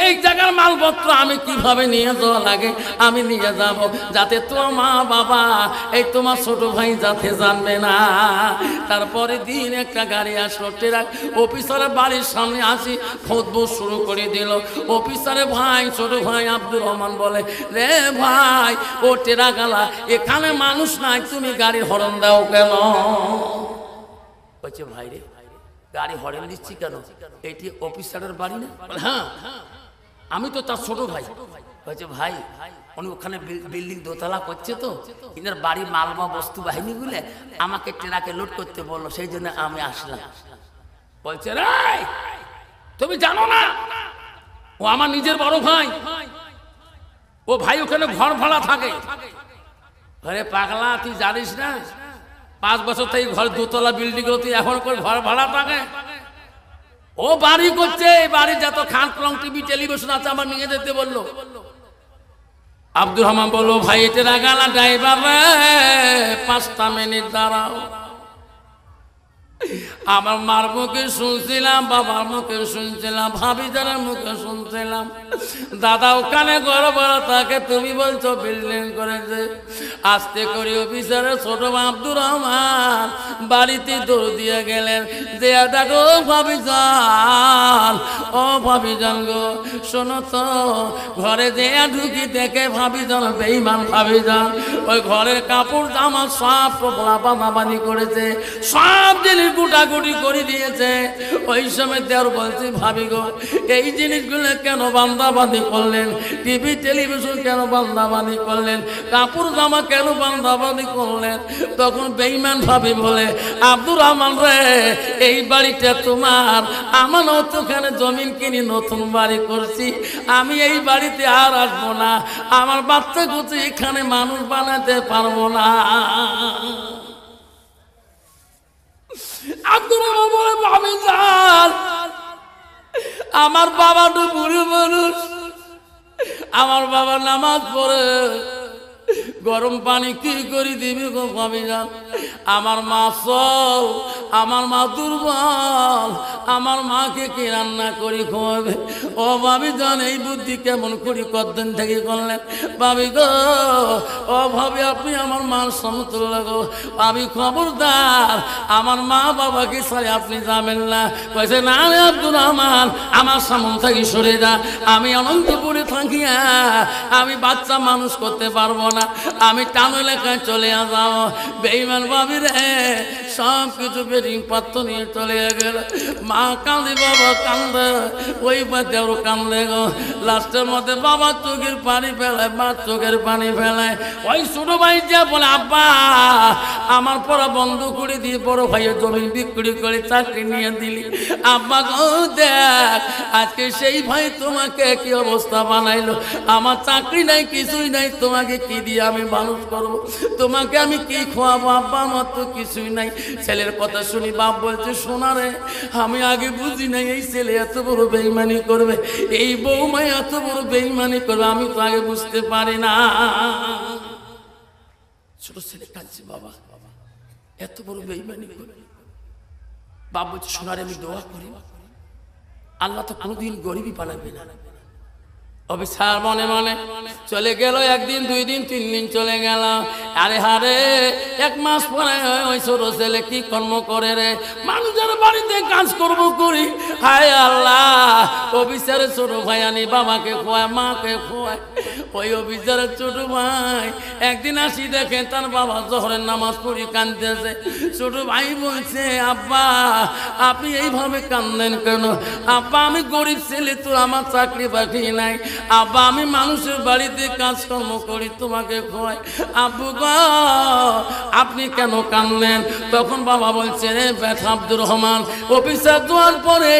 এই জায়গার মালপত্র আমি কিভাবে নিয়ে যাওয়া লাগে আমি নিয়ে যাব, যাতে তোমার মা বাবা এই তোমার ছোট ভাই যাতে জানবে না। তারপরে দিন একটা গাড়ি আসলো, ট্রাক। অফিসারের বাড়ির সামনে আসি খোঁজবোঝ শুরু করে দিল। অফিসারের ভাই, ছোট ভাই আব্দুর রহমান বলে, রে ভাই, ও ট্রাকওয়ালা, এখানে মানুষ নাই, তুমি গাড়ির হর্ন দাও কেন? বলছে, ভাই রে, গাড়ি হর্ন দিচ্ছি কেন? এটি অফিসারের বাড়ি না? হ্যাঁ, আমি তো তার ছোট ভাই। বলছে, ভাই, উনি ওখানে বিল্ডিং দোতলা করছে, তো এদের বাড়ি মাল বা বস্তু বাহিনী গুলে আমাকে ট্রাকে লোড করতে বললো, সেই জন্য আমি আসলাম। বলছে, রে তুমি জানো না ও আমার নিজের বড় ভাই, ও ভাই ওখানে ঘর ভাড়া থাকে। আরে পাগলা, তুই জানিস না 5 বছর থেকে ঘর দোতলা বিল্ডিং তুই এখন করে ঘর ভাড়া থাকে? ও বাড়ি করছে, এই বাড়ি যত খান কলম টিভি টেলিভিশন আছে আমার নিয়ে যেতে বললো। আব্দুর রহমান বললো, ভাই এটা রাগালা ড্রাইভার রে, 5টা মিনিট দাঁড়াও। আমার মার মুখে শুনছিলাম, বাবার মুখে শুনছিলাম, ভাবিজানের মুখে শুনছিলাম, দাদা ওখানে ঘর ভাড়া থাকে, তুমি বলছো বিল্ডিং করেছে। আস্তে করে অফিসারের ছোট আব্দুর রহমান বাড়িতে দৌড় দিয়ে গেলেন, যে দেখো ভাবিজান, ও ভাবিজান গো, শোনো তো, ঘরে যে ঢুকি দেখে ভাবিজান বেঈমান ভাবিজান, ওই ঘরের কাপড় জামা সব বাঁধাবাঁধি করেছে, সব জিনিস গুটাগুটি করে দিয়েছে। ওই সময় দেওয়ার বলছি, ভাবি গো, এই জিনিসগুলো কেন বাঁধাবাঁধি করলেন? টিভি টেলিভিশন কেন বাঁধাবাঁধি করলেন? কাপড় জামা কেন বাঁধাবাঁধি করলেন? তখন বেঈমান ভাবি বলে, আব্দুর রহমান রে, এই বাড়িটা তোমার, আমার নতুনখানে জমিন কিনে নতুন বাড়ি করছি, আমি এই বাড়িতে আর আসবো না, আমার বাচ্চা কুচি এখানে মানুষ বানাতে পারবো না। আব্দুর রহমান বলে, ভাবিজান, আমার বাবা তো বুড়ো মানুষ, আমার বাবা নামাজ পড়ে, গরম পানি কি করে দিবি গো ভাবিজান? আমার মা চল, আমার মা দুর্বল, আমার মাকে কি রান্না করি খাওয়াবে? ও ভাবিজান, এই বুদ্ধি কেমন করি কতদিন থেকে করলেন? ভাবি গো, ও ভাবি, আপনি আমার মার সমতুল্য গো। ভাবি, খবরদার, আমার মা বাবাকে ছাড়ে আপনি যাবেন না। কয়েছে, না রে আব্দুর রহমান, আমার সামন থেকে সরে যা, আমি অনন্তপুরে থাকিয়া আমি বাচ্চা মানুষ করতে পারবো না, আমি টান এলাকায় চলে যাও। বেঈমান ভাবি রে, সব কিছু বেরিং পাত্র নিয়ে চলে গেল। মা কাঁদে, বাবা কান্দে, ওই বাচ্চারও কান্দে গো। লাস্টের মধ্যে বাবা চোখের পানি ফেলায়, মা চোখের পানি ফেলায়। ওই ছোট ভাই যা বলে, আব্বা, আমার পড়া বন্ধ করে দিয়ে বড় ভাইয়ের জমি বিক্রি করে চাকরি নিয়ে দিলি। আব্বা গো, দেখ আজকে সেই ভাই তোমাকে কি অবস্থা বানাইলো, আমার চাকরি নাই, কিছুই নাই, তোমাকে কি দিয়ে আমি মানুষ করব? তোমাকে আমি কি খোয়াবো? আব্বা, আমার তো কিছুই নাই। ছেলের কথা শুনি বাপ বলছে, শোনা রে, আমি আগে বুঝি নাই এই ছেলে এত বড় বেঈমানি করবে, এই বৌমা এত বড় বেঈমানি করবে, আমি তো আগে বুঝতে পারি না। ছোট ছেলে কাঁদছে, বাবা এত বড় বেঈমানি করবে। বাপ বলছে, শোনা রে, আমি দোয়া করি, আল্লাহ তো কোনোদিন গরিবই বানাবে না। অফিসার মনে মনে চলে গেল, 1 দিন 2 দিন 3 দিন চলে গেল। আরে হারে, 1 মাস পরে ওই ছোট ছেলে কি কর্ম করে রে? মানুষের বাড়িতে কাজ করব করি, হায় আল্লাহ, অফিসারের ছোট ভাই আনি বাবাকে খোয়ায়, মাকে খোয়ায়। ওই অফিসারের ছোট ভাই একদিন আসি দেখে তার বাবা জোহরের নামাজ পড়ি কাঁদতেছে। ছোট ভাই বলছে, আব্বা আপনি এইভাবে কান্দেন কেন? আব্বা, আমি গরিব ছেলে, তো আমার চাকরি বাকরি নাই। আব্বা, আমি মানুষের বাড়িতে কাজকর্ম করি, তোমাকে খোয়াই। আব্বু গো, আপনি কেন কাঁদলেন? তখন বাবা বলছে, রে বেটা আব্দুর রহমান, অফিসার যাওয়ার পরে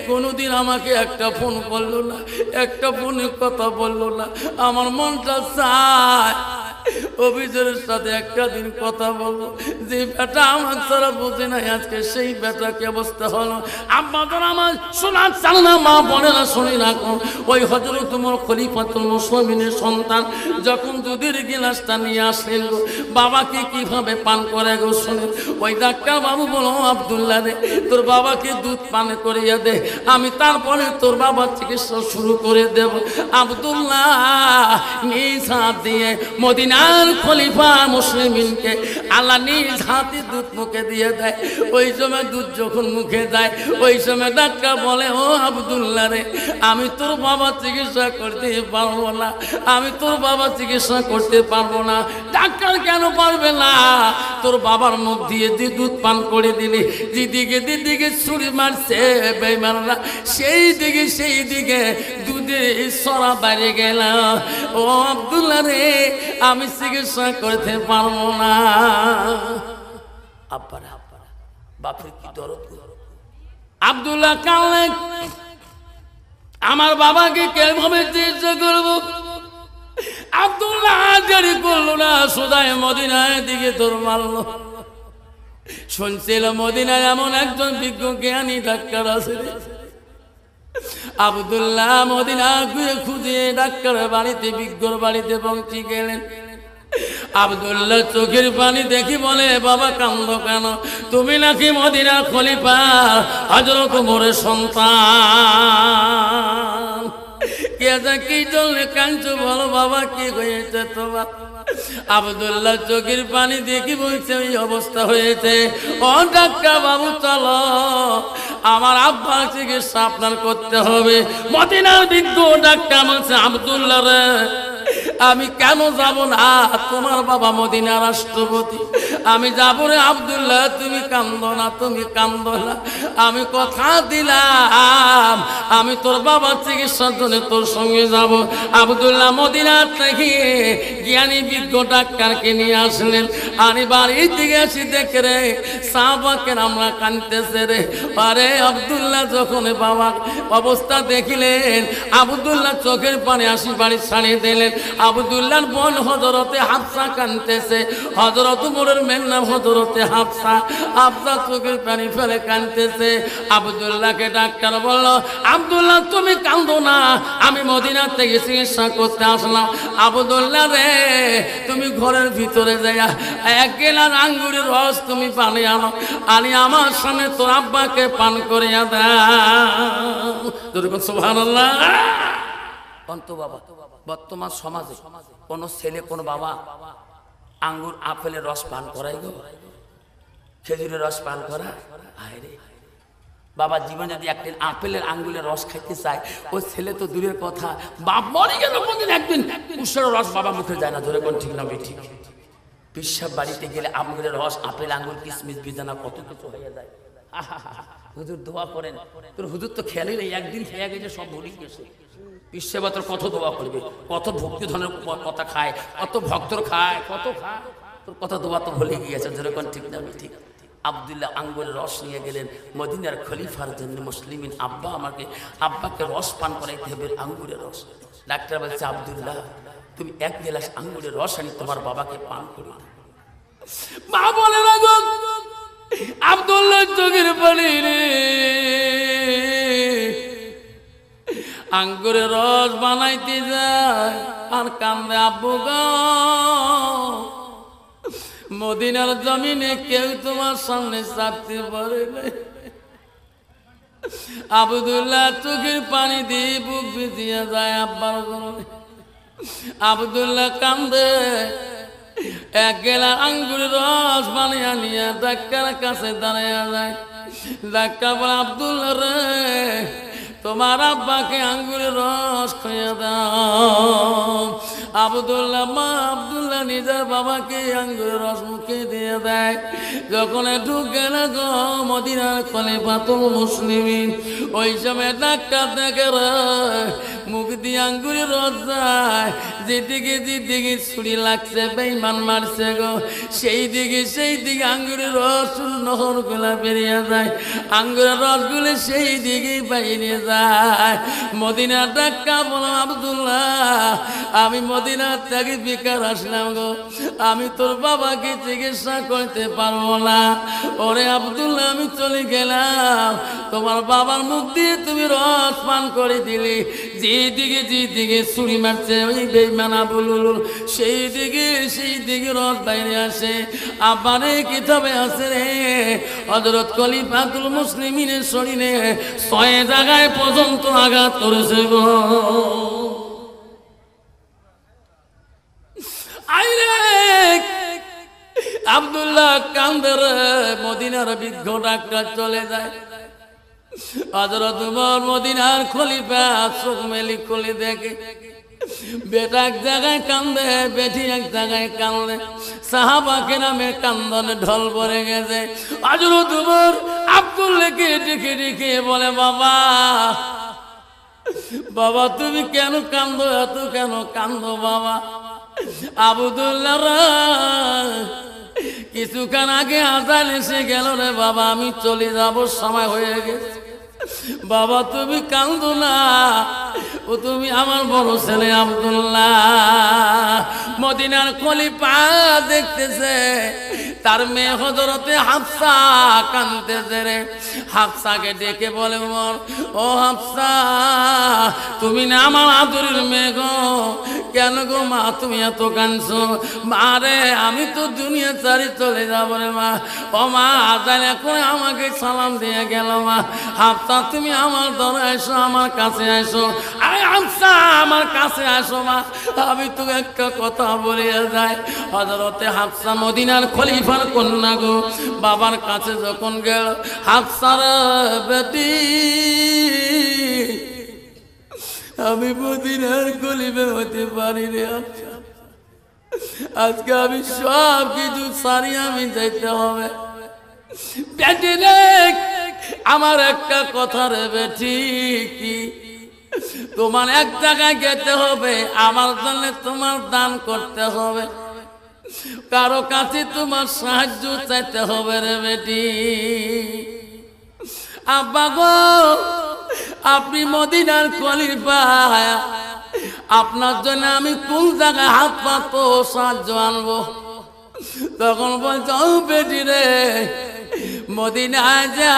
কোনোদিন আমাকে একটা ফোন করলো না, একটা ফোনে কথা বললো না। আমার মনটা চায় অভিযোগের সাথে একটা দিন কথা বলবো, যে বেটা আমার ছাড়া বুঝে নাই, আজকে সেই বেটা কি অবস্থা হলো। আব্বা তোর আমার শোনার চাল না, মা বলে না শুনি না। ওই হযরত তোমার খলিফাতুল মুসলিমিনের সন্তান যখন দুধের গিলাসটা নিয়ে আসলেন, বাবাকে কিভাবে পান করে গো শুনে। ওই ডাক্তার বাবু বলো, আব্দুল্লাহ রে তোর বাবাকে দুধ পান করিয়া দে, আমি তারপরে তোর বাবার চিকিৎসা শুরু করে দেব। আব্দুল্লাহ নিজ হাত দিয়ে মদিনার খলিফা মুসলিমিনকে আল্লাহ নিজ হাতে দুধ মুখে দিয়ে দেয়। ওই সময় দুধ যখন মুখে যায়, ওই সময় ডাক্তার বলে, ও আব্দুল্লাহ রে আমি তোর বাবার চিকিৎসা করতে পারবো না, আমি তোর বাবার চিকিৎসা করতে পারবো না। ডাক্তার কেন পারবে না? তোর বাবার মুখ দিয়ে দুধ পান করে দিলি, যেদিকে ছুরি মারছে বেঈমানরা, সেই দিকে দুধে সরা বাইরে গেল। ও আব্দুল্লাহ রে আমি চিকিৎসা করতে পারবো না। আব্বারা বাপের কি দরদ। আব্দুল্লাহ কালে আমার বাবাকে কিভাবে চিকিৎসা করবো। আব্দুল্লাহ দেরি করলো না, সোজায় মদিনার দিকে তোর মারলো। শুনছিল মদিনায় এমন একজন বিজ্ঞ জ্ঞানী ডাক্তার আছে। আব্দুল্লাহ মদিনা ঘুরে খুঁজে ডাক্তারের বাড়িতে, বিজ্ঞর বাড়িতে পৌঁছে গেলেন। আব্দুল্লাহ চোখের পানি দেখি বলে, বাবা কান্দো কেন? তুমি নাকি মদিনা খলিফা হযরত ওমরের সন্তান, কি জন্য কাঁদছো বলো বাবা, কি হয়েছে তোমার? আব্দুল্লাহ চোখের পানি দেখি বলছে, ওই অবস্থা হয়েছে। ও ডাক্তার বাবু চলো, আমার আব্বা চিকিৎসা আপনার করতে হবে। মদিনার বিজ্ঞ ডাক্তার বলছে, আব্দুল্লাহ রে আমি কেন যাব না? তোমার বাবা মদিনার রাষ্ট্রপতি, আমি যাব রে। আব্দুল্লাহ তুমি কান্দো না, তুমি কান্দো না, আমি কথা দিলাম আমি তোর বাবার চিকিৎসার জন্য তোর সঙ্গে যাব। আব্দুল্লাহ মদিনার থেকে জ্ঞানী বিজ্ঞ ডাক্তারকে নিয়ে আসলেন। আমি বাড়ির দিকে এসে দেখে রে সাহাবাকে আমরা কাঁদতেছে রে। আরে আব্দুল্লাহ যখন বাবার অবস্থা দেখিলেন, আব্দুল্লাহ চোখের পানি আসি বাড়ি ছাড়িয়ে দিলেন। আব্দুল্লাহর বোন হযরতে হাফসা কাঁদতেছে। হযরত ওমরের মেয়ের নাম হযরতে হাফসা। হাফসা চোখের পানি ফেলে কাঁদতেছে। আব্দুল্লাহকে ডাক্তার বলল, আব্দুল্লাহ তুমি কাঁদো না, আমি মদিনা থেকে চিকিৎসা করতে আসলাম। আব্দুল্লাহ রে তুমি ঘরের ভিতরে যাইয়া 1 গেলাস আঙ্গুরের রস তুমি পানি আনো, আনি আমার সামনে তোর আব্বাকে পান করিয়া দাও। সুবহানাল্লাহ। অন্ত বাবা, বর্তমান সমাজে কোন ছেলে কোন বাবা আঙ্গুর আপেলের রস পান করাই গো, খেজুরের রস পান করা? আরে বাবা জীবন যদি একদিন আপেলের আঙ্গুলের রস খাইতে চায়, ওই ছেলে তো দূরের কথা, বাপ মরে গেল কোনদিন একদিন উষার রস বাবা মুখে যায় না। ধরে কোন ঠিক না ঠিক? পিসাব বাড়িতে গেলে আঙ্গুরের রস, আপেল আঙ্গুর কিশমিশ বিদানা কত কিছু হয়ে যায়। হুজুর দোয়া করেন, তোর হুজুর তো খেয়ালই নেই, একদিন খেয়ে গেছে সব ভুলে গেছে। পিসাবা তোর কত দোয়া করবে, কত ভক্তি ধরনের কথা খায়, কত ভক্তর খায়, কত খায়, তোর কত দোয়া তো ভুলে গিয়েছে। ধরে কোন ঠিক না ঠিক? আব্দুল্লাহ আঙ্গুরের রস নিয়ে গেলেন মদিনার খলিফার জন্য। মুসলিমিন আব্বাকে রস পান করাইতে হবে, আঙ্গুরের রস। ডাক্তার বলছে, আব্দুল্লাহ তুমি 1 গেলাস আঙ্গুরের রস আনি তোমার বাবাকে পান করি। মা বলে আব্দুল্লাহ চোখের পানি রে, আঙ্গুরের রস বানাইতে যায় আর কান্দে। আব্বু গো মদিনার জমিনে কেউ তোমার সামনে চাপতে পারে না। আব্দুল্লাহ চোখের পানি দিয়ে বুক ভিজিয়ে যায় আব্বার গরমে। আব্দুল্লাহ কান্দে। 1 গেলা আঙ্গুরের রস বানিয়ে নিয়ে ডাক্তার কাছে দাঁড়াইয়া যায়। ডাক্তার বলে, আব্দুল্লাহ রে তোমার আব্বাকে আঙ্গুরের রস খাইয়া দাও। আব্দুল্লাহ নিজের বাবাকে আঙ্গুরের রস মুখে দিয়ে দেয়। যখন ঢুকে না গো মদিনার খলিফাতুল মুসলিমিন, ওই সময় ডাক্তার দেখে রে মুখ দিয়ে আঙ্গুরের রস যায়, যেদিকে ছুরি লাগছে বেঈমান মারছে গো, সেই দিকে আঙ্গুরের রস নহর গুলা বেরিয়ে যায়, আঙ্গুরের রসগুলো সেই দিকে বাইরে যায়। মদিনা ডাক্কা বলো, আব্দুল্লাহ আমি মদিনা থেকে বেকার আসলাম গো, আমি তোর বাবাকে চিকিৎসা করতে পারবো না। ওরে আব্দুল্লাহ আমি চলে গেলাম, তোমার বাবার মুখ দিয়ে তুমি রস পান করে দিলে, যেদিকে ছুরি মারছে ওই বেঈমান আবুলুল, সেই দিকে রস বাইরে আসে। আব্বারে কিতাবে আছে রে, হযরত খলিফাতুল মুসলিমিনের শরীরে 6 জায়গায় পর্যন্ত আঘাত করেছে গো। আইরে আব্দুল্লাহ কান্দের, মদিনার বৃদ্ধ ডাক্তার চলে যায়। হযরত ওমর মদিনার খলিফা চোখ মেলি খুলে দেখে, বেটা এক জায়গায় কান্দে, বেটি এক জায়গায় কান্দে, সাহাবা কেরামের কান্দনে ঢল পড়ে গেছে। হযরত ওমর আব্দুল্লাহকে ডেকে বলে, বাবা বাবা তুমি কেন কান্দো, এত কেন কান্দো বাবা? আব্দুল্লাহ কিছুক্ষণ আগে আজান এসে গেল রে বাবা, আমি চলে যাব, সময় হয়ে গেছে। বাবা তুমি কান্দো না, ও তুমি আমার বড় ছেলে আব্দুল্লাহ। মদিনার খলিফা দেখতেছে তার মেয়ে হযরতে হাফসা কাঁদতেছে রে। হাফসাকে ডেকে বলে, ওমর ও হাফসা তুমি না আমার আদরের মেয়ে গো, কেন গো মা তুমি এত কাঁদছো? মা রে আমি তো দুনিয়া ছাড়ি চলে যাবো রে মা। ও মা আজান এখন আমাকে সালাম দিয়ে গেল মা। হাফসা তুমি আমার ধরে এসো, আমার কাছে এসো। আরে হাফসা আমার কাছে আসো মা, আমি তো একটা কথা বলিয়া যাই। হযরতে হাফসা মদিনার খলিফার কন্যা গো, বাবার কাছে যখন গেল, হাফসার বেটি আমি মদিনার খলিফা হতে পারি রে, আজকে আমি সব কিছু সারি আমি যাইতে হবে। বেটি রে আমার একটা কথা রে বেটি, কি তোমার এক জায়গায় যেতে হবে, আমার জন্য তোমার দান করতে হবে, কারো কাছে তোমার সাহায্য চাইতে হবে রে বেটি। আব্বা গো আপনি মদিনার খলিফা, আপনার জন্য আমি কোন জায়গায় হাত পাতো সাহায্য আনবো? তখন বলছো বেটি রে মদিনায় যা,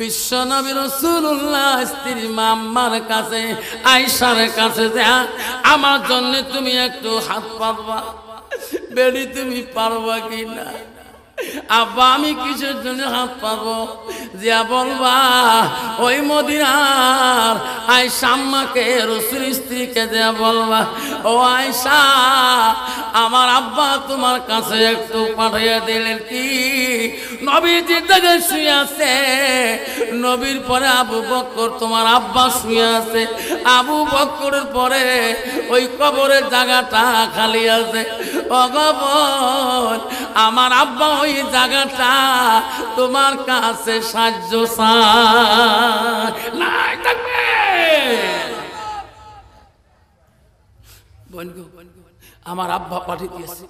বিশ্ব নবী রাসূলুল্লাহ স্ত্রী মাম্মার কাছে আয়েশার কাছে যা, আমার জন্য তুমি একটু হাত পাতবা। বেটি তুমি পারবা কি না? আব্বা আমি কিসের জন্য হাত পাবো? যা বলবা ওই মদিনার আয়েশা আম্মাকে রাসূল স্ত্রীকে যা বলবা, ও আয়েশা আমার আব্বা তোমার কাছে একটু পাঠিয়ে দিলেন, কি নবীজির জায়গায় শুয়ে আছে, নবীর পরে আবু বকর তোমার আব্বা শুয়ে আছে, আবু বকরের পরে ওই কবরের জায়গাটা খালি আছে। ভগবান আমার আব্বা ওই জায়গাটা তোমার কাছে সাহায্য চায় থাকবে। আমার আব্বা পাঠিয়ে দিয়েছে।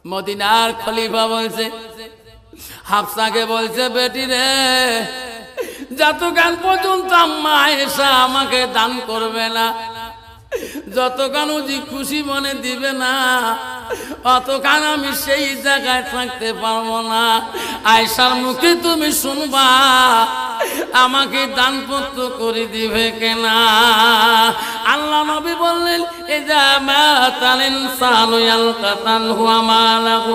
মদিনার খলিফা বলছে, হাফসাকে বলছে বেটি রে যতক্ষণ পর্যন্ত আম্মা আয়েশা আমাকে দান করবে না, যতক্ষণ উজি খুশি মনে দিবে না, অতক্ষণ আমি সেই জায়গায় থাকতে পারবো না। আয়েশার মুখে তুমি শুনবা আমাকে দানপত্র করে দিবে কেনা। আল্লাহ নবী বললেন ইজা মাতাল ইনসানু ইয়ালকাতানহু আমালাহু,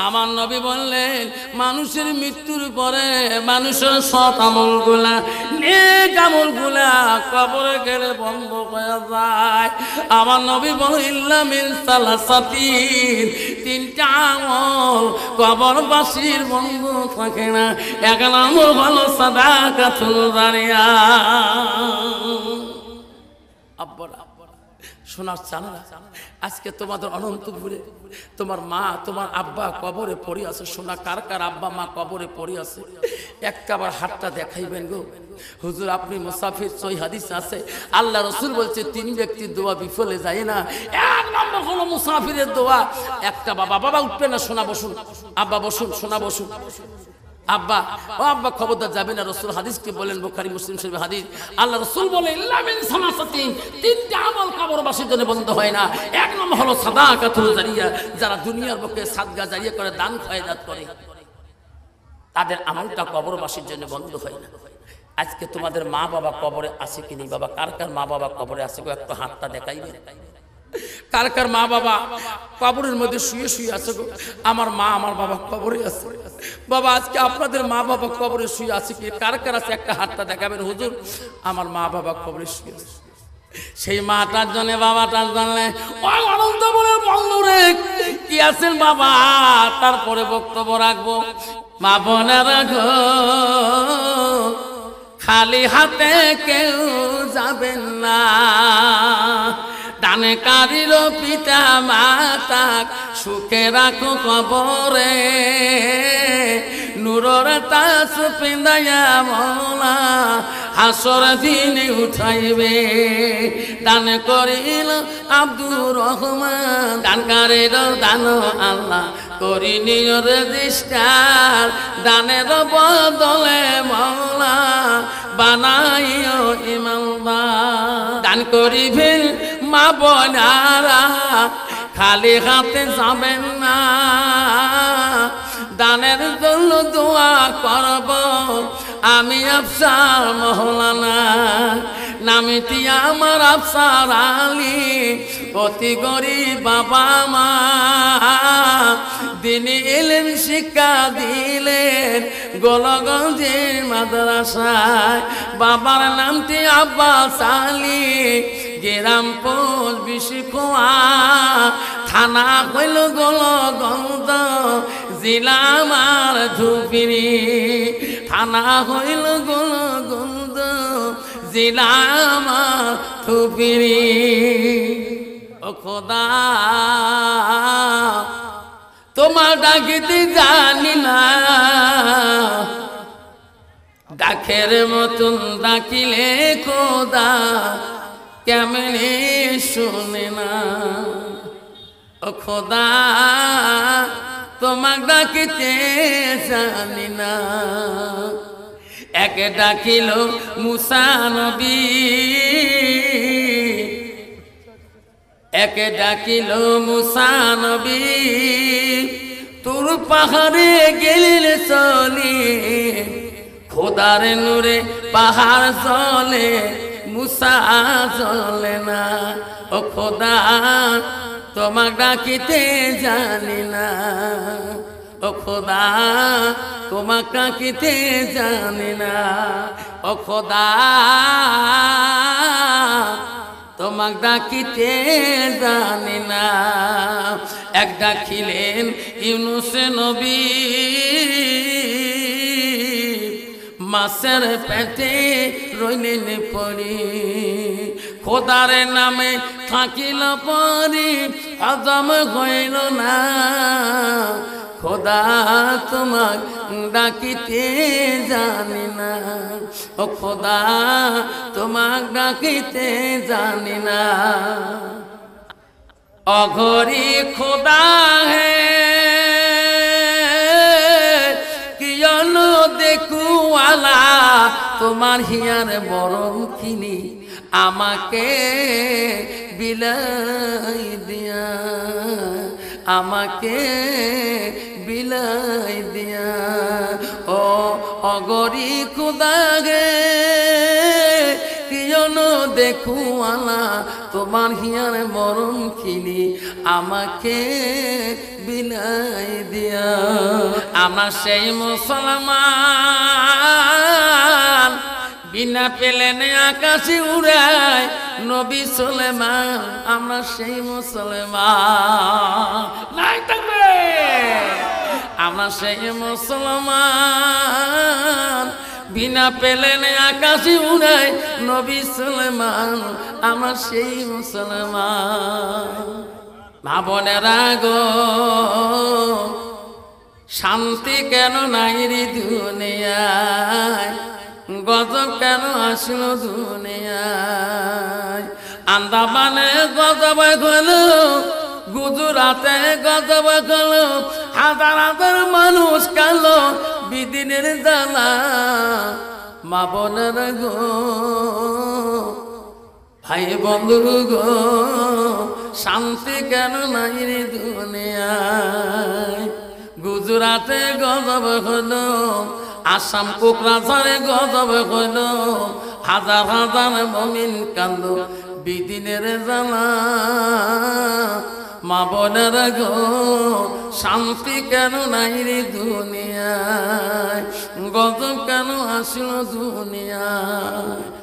আমার নবী বললেন মানুষের মৃত্যুর পরে মানুষের সৎ আমলগুলা নেক আমলগুলা কবরে গেলে বন্ধ হয়ে যায়। আমার নবী বলেন ইল্লা মিন সালাসাতিন, তিনটা আমল কবরবাসীর বন্ধ থাকে না। এক নম্বর হলো সাদাকাতুল জারিয়া। আব্বারা শোনার চান না, আজকে তোমাদের অনন্তপুরে তোমার মা তোমার আব্বা কবরে পড়ে আছে। শোনা কার কার আব্বা মা কবরে পড়ে আছে, একটা বার হাতটা দেখাইবেন গো। হুজুর আপনি মুসাফির, সহিহ হাদিস আছে আল্লাহ রাসূল বলছে তিন ব্যক্তির দোয়া বিফলে যায় না। এক নম্বর হলো মুসাফিরের দোয়া। একটা বাবা উঠবে না, শোনা বসুন, আব্বা বসুন, শোনা বসুন, আব্বা ও আব্বা খবরদার যাবে না। রাসূল হাদিসকে বলেন, বুখারী মুসলিম শরীফ হাদিস, আল্লাহ রাসূল বলেন ইল্লা মিন সামাসাতিন, তিনটা আমল কবরবাসীর জন্য বন্ধ হয় না। এক নম্বর হলো সাদাকাতুল জারিয়া, যারা দুনিয়ার বুকে সাদকা জারিয়া করে, দান খয়রাত করে, তাদের আমলটা কবরবাসীর জন্য বন্ধ হয় না। আজকে তোমাদের মা বাবা কবরে আছে কি নেই? বাবা কার কার মা বাবা কবরে আছে গো? একটু হাতটা দেখাইবে। কার কার মা বাবা কবরের মধ্যে শুয়ে শুয়ে আছে গো? আমার মা আমার বাবা কবরে আছে। বাবা আজকে আপনাদের মা বাবা কবরে শুয়ে আছে কি? কার কার আছে একটা হাতটা দেখাবেন। হুজুর আমার মা বাবা কবরে শুয়ে আছে। সেই মাটার জন্য বাবাটার জন্য ওই অনন্ত বলে বন্ধুরে কি আছেন বাবা, তারপরে বক্তব্য রাখবো। মা বোনেরা গো, খালি হাতে কেউ যাবেন না। দানে কারিল পিতা মাতা সুখে রাখো কবরে, নূরের তাজ পিন্দায়া মওলা হাসর দিনে উঠাইবে। দান করিল আব্দুর রহমান, দানকারের দান আল্লাহ করি নিয়র দিষ্টার, দানের বদলে মওলা বানাইও ইমানদার। দান করিবেন মা বোনেরা, খালি হাতে যাবেন না। দানের জন্য দোয়া করব আমি আফসার মহলানা, নামিটি আমার আফসার আলী, অতি গরিব বাবা মা, দিনে ইলম শিক্ষা দিলেন গোলগঞ্জের মাদ্রাসায়। বাবার নামটি আব্বাস আলী, গ্রাম পোস্ট বিশিখোয়া, থানা হইল গোলগঞ্জ, জেলা আমার ধুপিরি। থানা হইল গোলগঞ্জ, জেলা আমার ধুপিরি। ও খোদা তোমার ডাকিতে জানি না, ডাকের মতন ডাকিলে খোদা কেমনে শুনে না। ও খোদা তোমাক ডাকিতে জানি না। একে ডাকিল মুসা নবী, একে ডাকিল মুসা নবী, তোর পাহাড়ে গেলিল চলি, খোদার নূরে পাহাড় চলে, মুসা চলে না। ও খোদা তোমাক ডাকিতে জানি না। ও খোদা তোমাক ডাকিতে জানি না। ও খোদা তোমাক ডাকিতে জানি না। এক ডাকিলেন ইউনুস নবী, মাছের পেটে রইলেন পড়ি, খোদার নামে থাকিল পরি, হজম হইল না। খোদা তোমাক ডাকিতে জানি না। ও খোদা তোমাক ডাকিতে জানি না। অঘরি খোদা হে কিয়ন দেখুয়ালা, তোমার হিয়ার বরম কিনি আমাকে বিলাই দিয়া, আমাকে বিলাই দিয়া। ও অগরি খুদা গে কিয়ন দেখুয়ালা, তোমার হিয়ার মরণ খিলি আমাকে বিলাই দিয়া। আমরা সেই মুসলমান বিনা পেলেন আকাশে উড়ায় নবী সুলেমান। আমরা সেই মুসলমান, নাই থাকবে আমরা সেই মুসলমান বিনা পেলেন আকাশে উড়ায় নবী সুলেমান। আমরা সেই মুসলমান। মা বোনেরা গো, শান্তি কেন নাই রে দুনিয়ায়, গজব কেন আসলো দুনিয়ায়। আন্দামানে গজব হলো, গুজরাটে গজব হলো, হাজার হাজার মানুষ কালো বিদিনের জ্বালা। মা বোনের গো, ভাই বন্ধু গো, শান্তি কেন নাই রে দুনিয়ায়। গুজরাটে গজব হলো, আসাম কোকরাঝারে গজব হলো, হাজার হাজার মুমিন কান্দ বিদিনের জ্বালা। মা বোনের গো, শান্তি কেন নাই রে দুনিয়ায়, গজব কেন আসলো দুনিয়ায়।